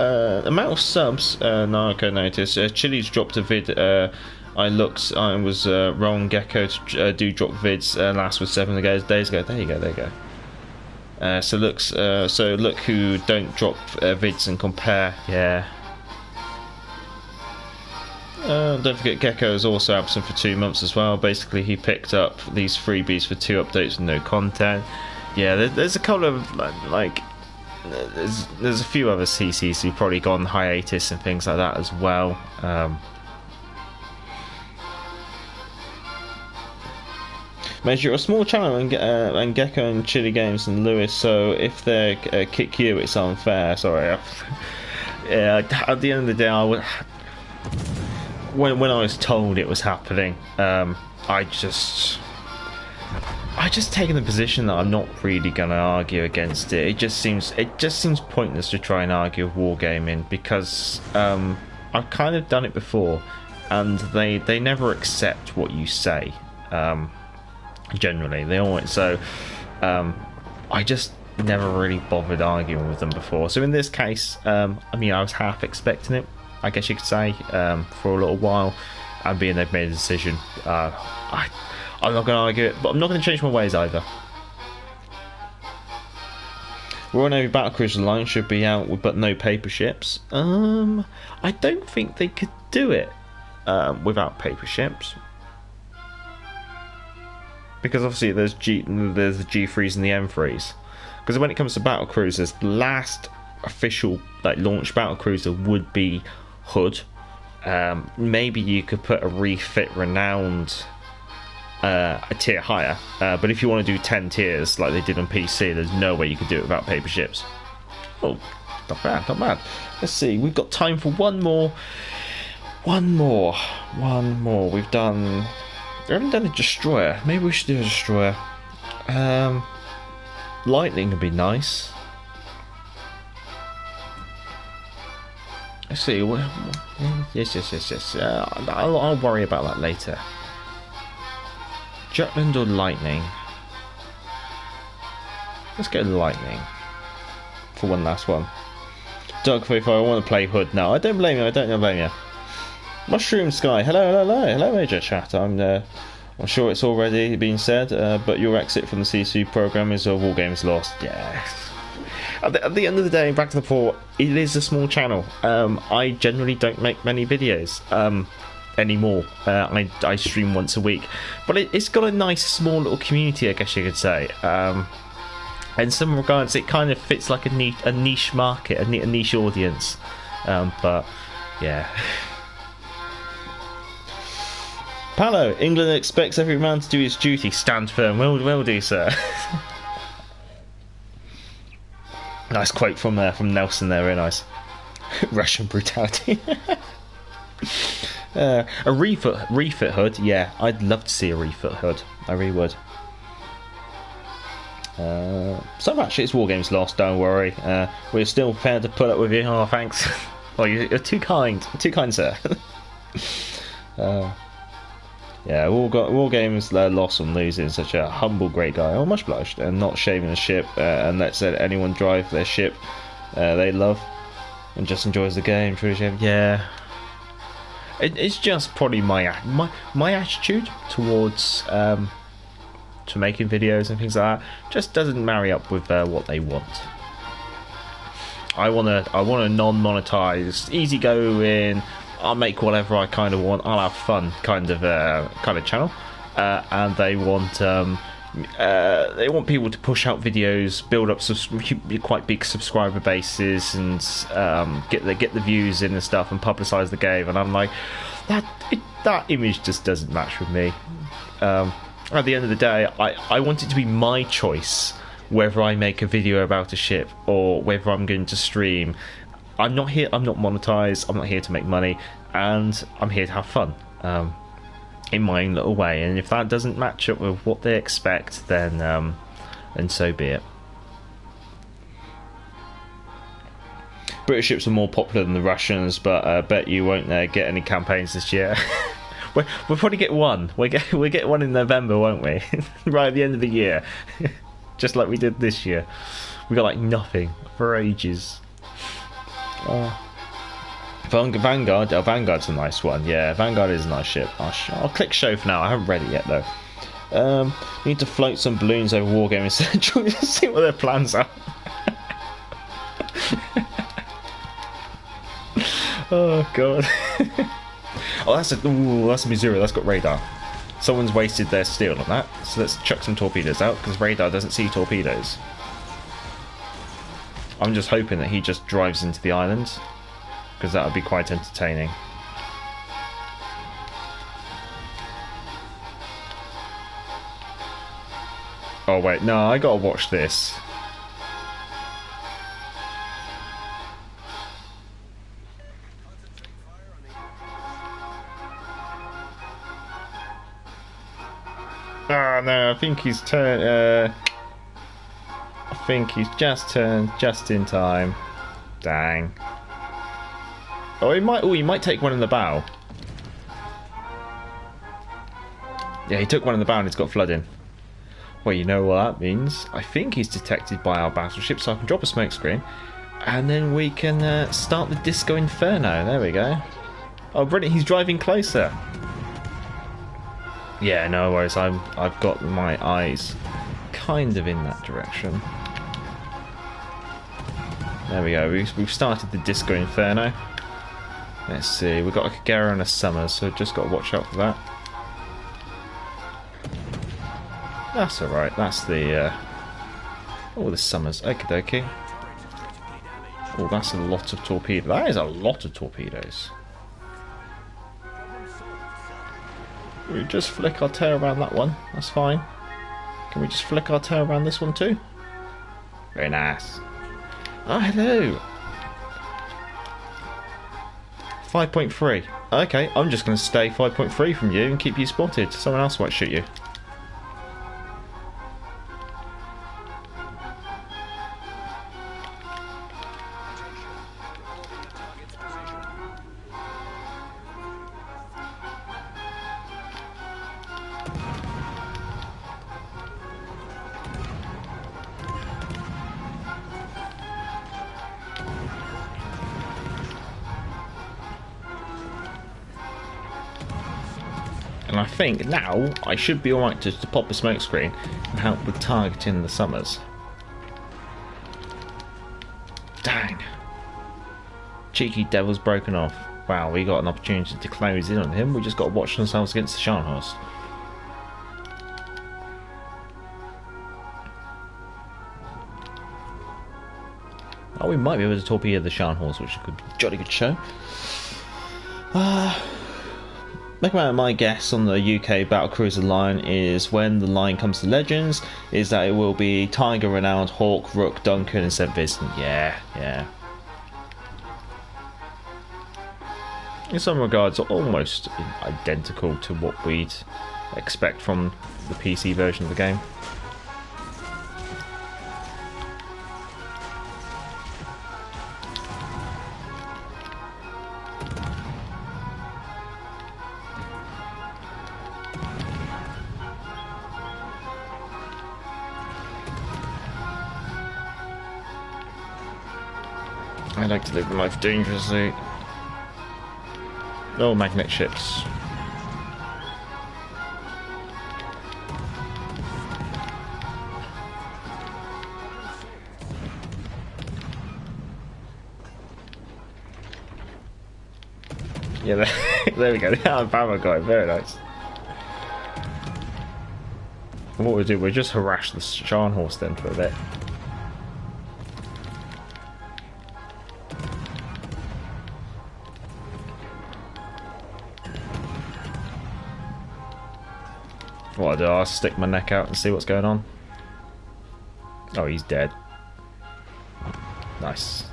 amount of subs. Narco notice. Chili's dropped a vid. I was wrong. Gecko do drop vids. Last was 7 days ago. There you go. So look who don't drop vids and compare. Yeah. Don't forget, Gecko is also absent for 2 months as well. Basically, he picked up these freebies for 2 updates with no content. Yeah, there's a couple of there's a few other CCs who've probably gone hiatus and things like that as well. Mate, you're a small channel, and Gecko and Chili Games and Lewis, so if they kick you, it's unfair. Sorry. Yeah, at the end of the day, when I was told it was happening, I just taken the position that I'm not really going to argue against it. It just seems pointless to try and argue with wargaming, because I've kind of done it before, and they never accept what you say. Generally, they always I just never really bothered arguing with them before. So in this case, I mean, I was half expecting it, I guess you could say, for a little while, and being they've made a decision, I'm not going to argue it, but I'm not going to change my ways either. Royal Navy Battlecruiser line should be out, but no paper ships. I don't think they could do it without paper ships, because obviously there's the G3s and the M3s. Because when it comes to battlecruisers, the last official launch battlecruiser would be Hood. Maybe you could put a refit Renowned a tier higher, but if you want to do 10 tiers like they did on PC, there's no way you could do it without paper ships. Oh, not bad. Let's see, we've got time for one more One more. We've done. We haven't done a destroyer. Maybe we should do a destroyer. Lightning would be nice. Let's see. Yes. I'll worry about that later. Jutland or lightning? Let's go lightning for one last one. Doug 45, I want to play Hood. No, I don't blame you. Mushroom Sky. Hello, Major Chat. I'm sure it's already been said, but your exit from the CSU program is War Games Lost. Yeah. At the end of the day, back to the port, it is a small channel. I generally don't make many videos anymore. I stream once a week, but it's got a nice small little community, I guess you could say. In some regards, it kind of fits like a niche market, a niche audience. But yeah. Palo, England expects every man to do his duty. Stand firm. Will do, sir. Nice quote from Nelson there, very nice. Russian brutality. A refit hood, yeah, I'd love to see a refit hood. I really would. So actually, it's War Games Lost. Don't worry. We're still prepared to put up with you. Oh, thanks. Oh, you're too kind. Too kind, sir. Yeah, War Games lost and losing such a humble, great guy. Oh, much blushed, and not shaving the ship, and let's let anyone drive their ship they love, and just enjoys the game. Yeah, it's just probably my attitude towards to making videos and things like that. Just doesn't marry up with what they want. I want a non-monetized, easygoing, I'll make whatever I kind of want, I'll have fun kind of channel, and they want people to push out videos, build up quite big subscriber bases, and get the views in and stuff, and publicise the game. And I'm like, that image just doesn't match with me. At the end of the day, I want it to be my choice whether I make a video about a ship or whether I'm going to stream. I'm not monetized, I'm not here to make money, and I'm here to have fun in my own little way. And if that doesn't match up with what they expect, then so be it. British ships are more popular than the Russians, but I bet you won't get any campaigns this year. we'll probably get one. We'll get one in November, won't we? Right at the end of the year. Just like we did this year. We got like nothing for ages. Vanguard. Oh, Vanguard's a nice one. Yeah, Vanguard is a nice ship. I'll click show for now. I haven't read it yet though. Need to float some balloons over Wargaming Central to see what their plans are. Oh god. Oh, that's a Missouri. That's got radar. Someone's wasted their steel on that. So let's chuck some torpedoes out because radar doesn't see torpedoes. I'm just hoping that he just drives into the island, because that would be quite entertaining. Oh wait, no, I gotta watch this. Ah, no, I think he's turned. I think he's just turned just in time. Dang. Oh, he might take one in the bow. Yeah, he took one in the bow and it's got flooding. Well, you know what that means. I think he's detected by our battleship, so I can drop a smoke screen, and then we can start the Disco Inferno. There we go. Oh, brilliant! He's driving closer. Yeah, no worries. I've got my eyes kind of in that direction. There we go. We've started the Disco Inferno. Let's see. We've got a Kagera and a Summers, so just got to watch out for that. That's alright. That's the the Summers. Okie dokie. Oh, that's a lot of torpedoes. That is a lot of torpedoes. We just flick our tail around that one. That's fine. Can we just flick our tail around this one too? Very nice. Oh, hello. 5.3. Okay, I'm just going to stay 5.3 from you and keep you spotted. Someone else might shoot you. And I think now I should be alright to pop a smoke screen and help with targeting the Summers. Dang. Cheeky devil's broken off. Wow, we got an opportunity to close in on him. We just got to watch ourselves against the Scharnhorst. Oh, we might be able to torpedo the Scharnhorst, which could be a jolly good show. My guess on the UK battlecruiser line is when the line comes to Legends, is that it will be Tiger, Renowned, Hawk, Rook, Duncan and St. Vincent. Yeah. In some regards, almost identical to what we'd expect from the PC version of the game. I like to live life dangerously. Oh, magnet ships. Yeah, there we go. The Alabama guy, very nice. And what we do, we just harass the Scharnhorst then for a bit. What I do, I'll stick my neck out and see what's going on. Oh, he's dead. Nice.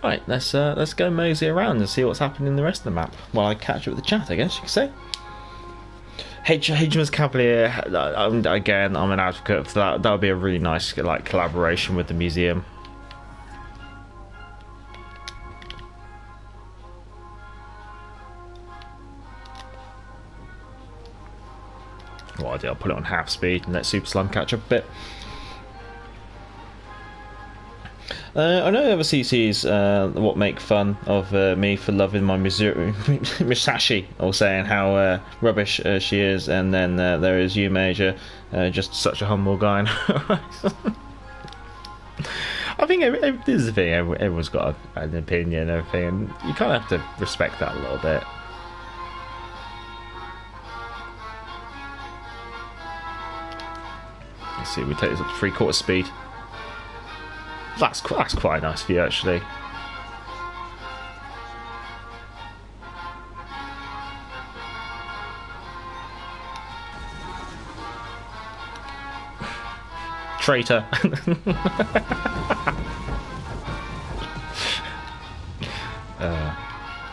Right, let's go mosey around and see what's happening in the rest of the map while I catch up with the chat, I guess you could say. HMS Cavalier, again, I'm an advocate for that. That would be a really nice collaboration with the museum. What I'll do, I'll put it on half speed and let Super Slime catch up a bit. I know other CCs what make fun of me for loving my Musashi, or saying how rubbish she is, and then there is you, Major, just such a humble guy. I think this is the thing, everyone's got an opinion and everything, and you kind of have to respect that a little bit. Let's see, we take this up to 3/4 speed. That's quite a nice view, actually. Traitor.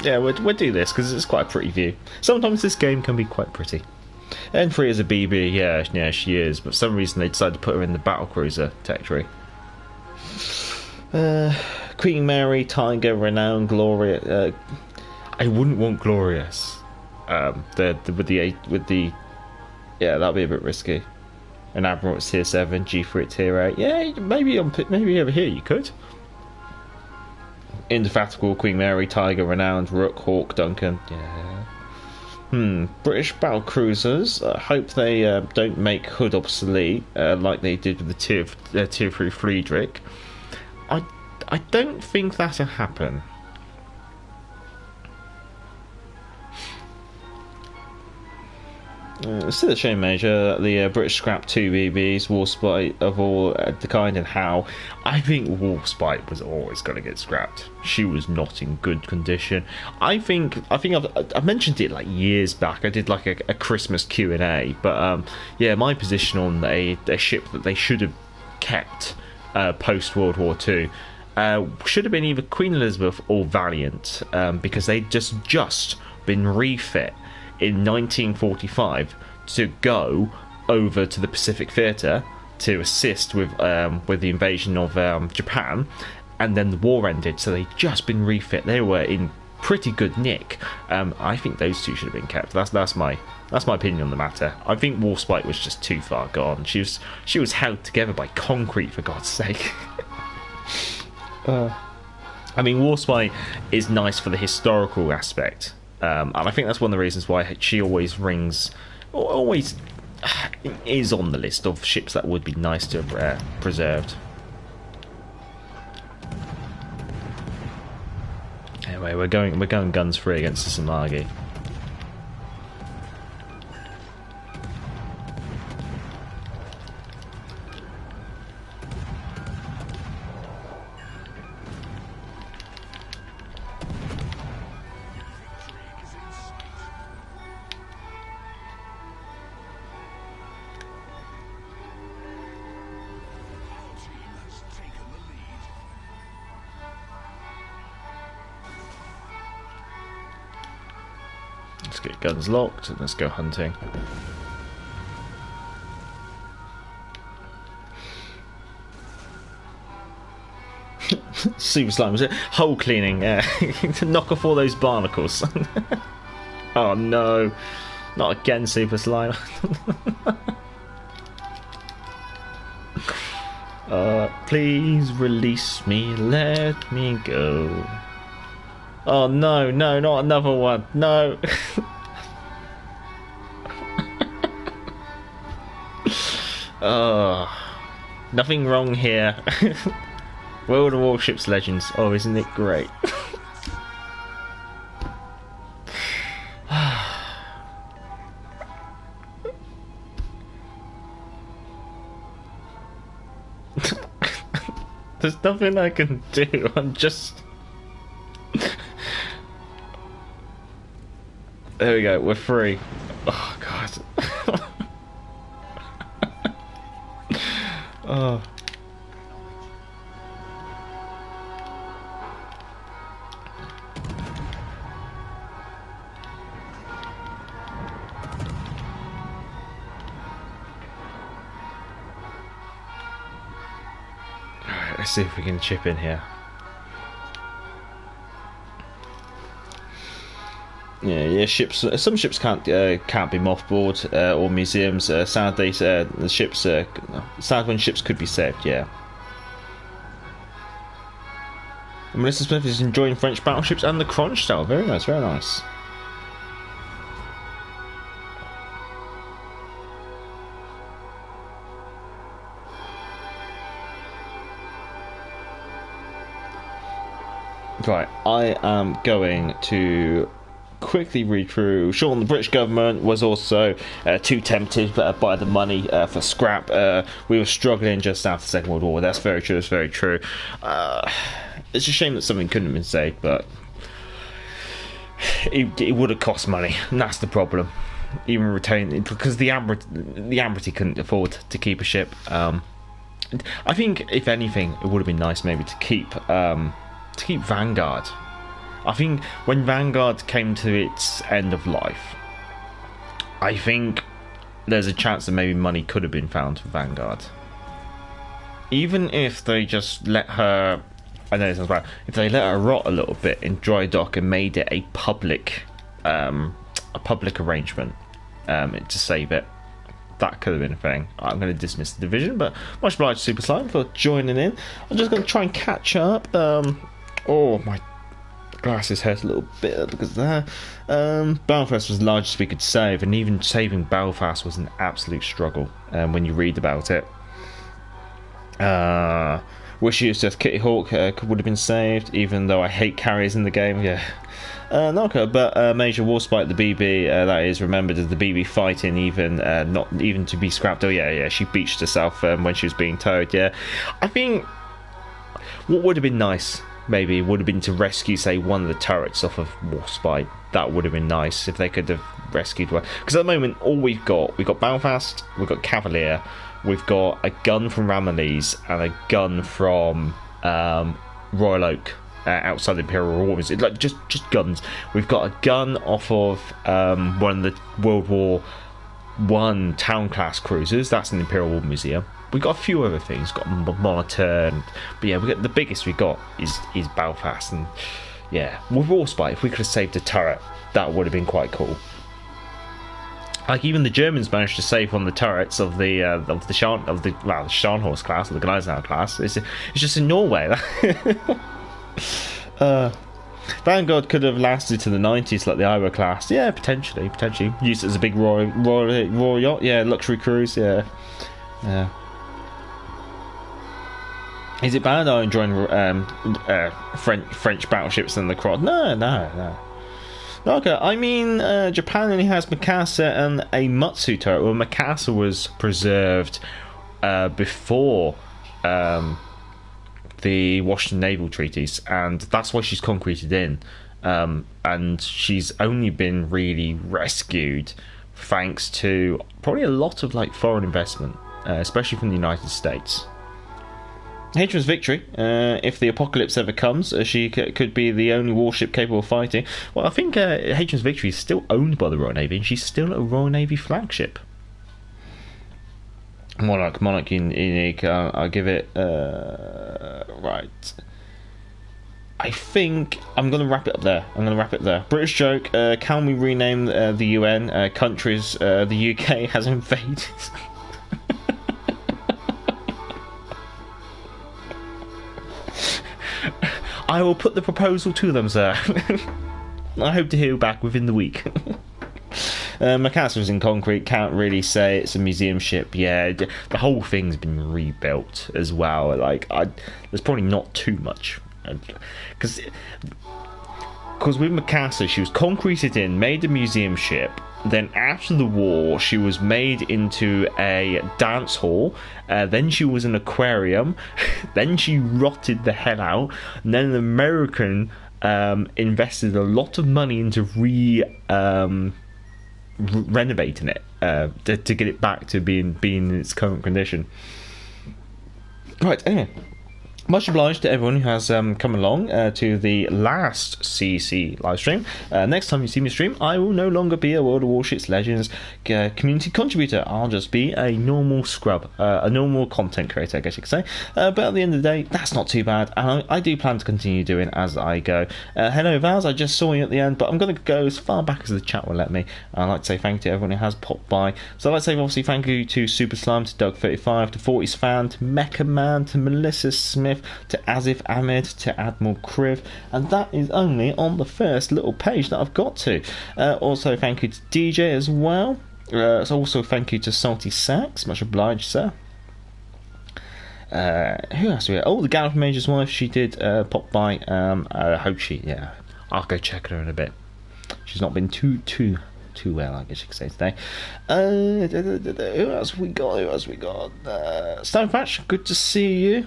Yeah, we'll do this because it's quite a pretty view. Sometimes this game can be quite pretty. N3 is a BB, yeah, she is, but for some reason they decided to put her in the battlecruiser tech tree. Queen Mary, Tiger, Renown, Gloria. I wouldn't want Glorious. With the yeah, that'd be a bit risky. An Admiral at tier 7, G3 at tier 8. Yeah, maybe over here you could. Indefatigable, Queen Mary, Tiger, Renowned, Rook, Hawk, Duncan. Yeah. British battle cruisers. Hope they don't make Hood obsolete like they did with the tier 3 Friedrich. I don't think that'll happen. Still a shame, Major. The British scrapped 2 BBs, Warspite of all the kind and how. I think Warspite was always going to get scrapped. She was not in good condition. I think I've mentioned it like years back. I did like a Christmas Q&A, but yeah, my position on a ship that they should have kept post World War II should have been either Queen Elizabeth or Valiant, because they'd just been refit in 1945 to go over to the Pacific Theatre to assist with the invasion of Japan, and then the war ended, so they'd just been refit. They were in pretty good nick. I think those two should have been kept. That's my opinion on the matter. I think Warspite was just too far gone. She was held together by concrete, for God's sake. I mean, Warspite is nice for the historical aspect, and I think that's one of the reasons why she always is on the list of ships that would be nice to have preserved. Anyway, we're going guns free against the Samagi. Let's get guns locked and let's go hunting. Super slime, was it? Hull cleaning, to knock off all those barnacles. Oh no, not again, super slime. Please release me, let me go. Oh no, not another one, no. Oh, nothing wrong here. World of Warships Legends. Oh, isn't it great? There's nothing I can do. I'm just... There we go, we're free. Oh, God. Oh. Alright, let's see if we can chip in here. Yeah, ships. Some ships can't be mothballed or museums. Sadly, the ships. Sad when ships could be saved. Yeah. And Melissa Smith is enjoying French battleships and the crunch style. Very nice, very nice. Right, I am going to quickly read through. Sean, the British government was also too tempted by the money for scrap. We were struggling just after the Second World War. That's very true. It's very true. It's a shame that something couldn't have been saved, but it would have cost money, and that's the problem. Even retaining, because the Admiralty couldn't afford to keep a ship. I think, if anything, it would have been nice maybe to keep Vanguard. I think when Vanguard came to its end of life, I think there's a chance that maybe money could have been found for Vanguard. Even if they just let her, I know it sounds bad, if they let her rot a little bit in dry dock and made it a public arrangement to save it, that could have been a thing. I'm going to dismiss the division, but much obliged to Super Slime for joining in. I'm just going to try and catch up. Oh, my glasses hurt a little bit because of that. Belfast was the largest we could save, and even saving Belfast was an absolute struggle when you read about it. Wish you just Kitty Hawk would have been saved, even though I hate carriers in the game. Yeah. But Major Warspite, the BB, that is remembered as the BB fighting, even not even to be scrapped. Oh yeah, she beached herself when she was being towed. Yeah, I think what would have been nice maybe would have been to rescue, say, one of the turrets off of Warspite. That would have been nice if they could have rescued one. Because at the moment, all we've got Belfast, we've got Cavalier, we've got a gun from Ramillies and a gun from Royal Oak outside the Imperial War Museum. Like just guns. We've got a gun off of one of the World War One town class cruisers. That's in the Imperial War Museum. We've got a few other things. We've got a monitor, but yeah, we got the biggest we got is Belfast, and yeah, with Warspite, if we could have saved a turret, that would have been quite cool. Like even the Germans managed to save one of the turrets of the Scharnhorst class or the Gneisenau class. It's just in Norway. Vanguard could have lasted to the 90s like the Iowa class. Yeah, potentially. Used it as a big royal yacht. Yeah, luxury cruise. Yeah. Is it bad? I'm enjoying French battleships and the Cross. No. Okay, I mean, Japan only has Mikasa and a Matsu turret. Well, Mikasa was preserved before the Washington Naval Treaties, and that's why she's concreted in. And she's only been really rescued thanks to probably a lot of like foreign investment, especially from the United States. HMS Victory, if the apocalypse ever comes, she could be the only warship capable of fighting. Well, I think HMS Victory is still owned by the Royal Navy, and she's still a Royal Navy flagship. Monarch unique. I'll give it right. I think I'm going to wrap it up there. British joke. Can we rename the UN countries? The UK has invaded. I will put the proposal to them, sir. I hope to hear back within the week. Mikasa in concrete, can't really say it's a museum ship. Yeah, the whole thing's been rebuilt as well. Like, there's probably not too much. Because with Mikasa, she was concreted in, made a museum ship. Then after the war, she was made into a dance hall. Then she was an aquarium. Then she rotted the hell out. And then an American invested a lot of money into renovating it to get it back to being in its current condition. Right, anyway. Much obliged to everyone who has come along to the last CC live stream. Next time you see me stream, I will no longer be a World of Warships Legends community contributor. I'll just be a normal scrub, a normal content creator, I guess you could say. But at the end of the day, that's not too bad. And I do plan to continue doing as I go. Hello, Vals. I just saw you at the end, but I'm going to go as far back as the chat will let me. I'd like to say thank you to everyone who has popped by. So I'd like to say obviously thank you to Super Slime, to Doug35, to 40s Fan, to Mecha Man, to Melissa Smith, to Azif Ahmed, to Admiral Kriv, and that is only on the first little page that I've got to. Also thank you to DJ as well. So also thank you to Salty Sax, much obliged, sir. Who else we got? Oh, the Gallop Major's wife, she did pop by. I hope I'll go check her in a bit. She's not been too well, I guess you could say today. Who else we got? Stonepatch, good to see you.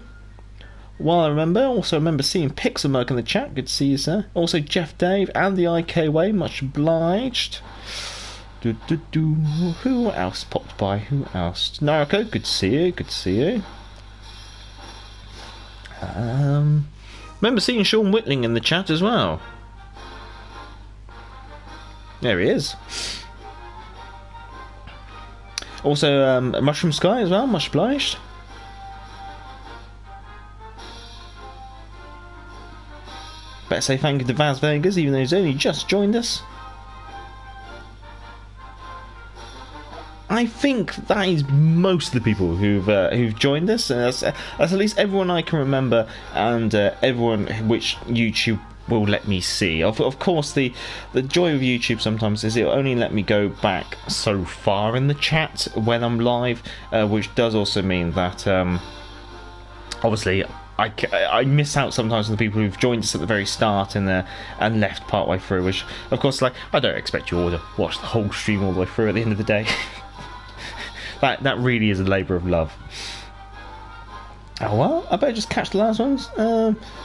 Well, I remember seeing Pixelmerk in the chat. Good to see you, sir. Also, Jeff Dave and the IK Way. Much obliged. Who else popped by? Who else? Narco. Good to see you. Remember seeing Sean Whitling in the chat as well. There he is. Also, Mushroom Sky as well. Much obliged. Better say thank you to Vaz Vegas, even though he's only just joined us. I think that is most of the people who've joined us. That's at least everyone I can remember, and everyone which YouTube will let me see. Of course, the joy of YouTube sometimes is it'll only let me go back so far in the chat when I'm live, which does also mean that obviously I miss out sometimes on the people who've joined us at the very start and left part way through, which of course, like, I don't expect you all to watch the whole stream all the way through at the end of the day. that really is a labour of love. Oh well, I better just catch the last ones.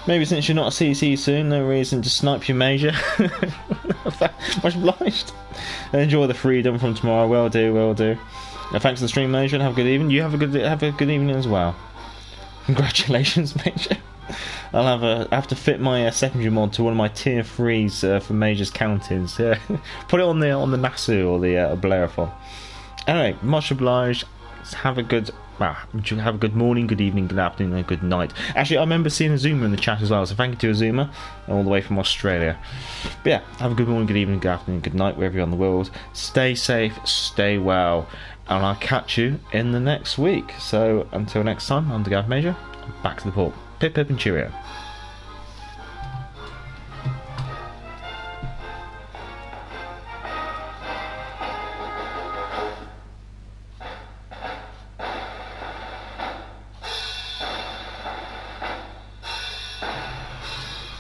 Maybe since you're not a CC soon, no reason to snipe your major. Much obliged. Enjoy the freedom from tomorrow. Will do. Thanks for the stream, Major, and have a good evening. You have a good evening as well. Congratulations, Major. I have to fit my secondary mod to one of my tier 3s for majors counties. Put it on the Nassau or the Bellerophon. Anyway, much obliged. Have a good morning, good evening, good afternoon, and good night. Actually, I remember seeing Azuma in the chat as well, so thank you to Azuma, all the way from Australia. But yeah, have a good morning, good evening, good afternoon, good night, wherever you're in the world. Stay safe, stay well, and I'll catch you in the next week. So until next time, I'm the Gav Major. Back to the port. Pip pip and cheerio.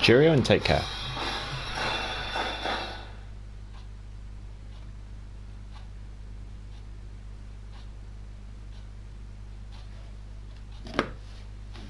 Cheerio and take care.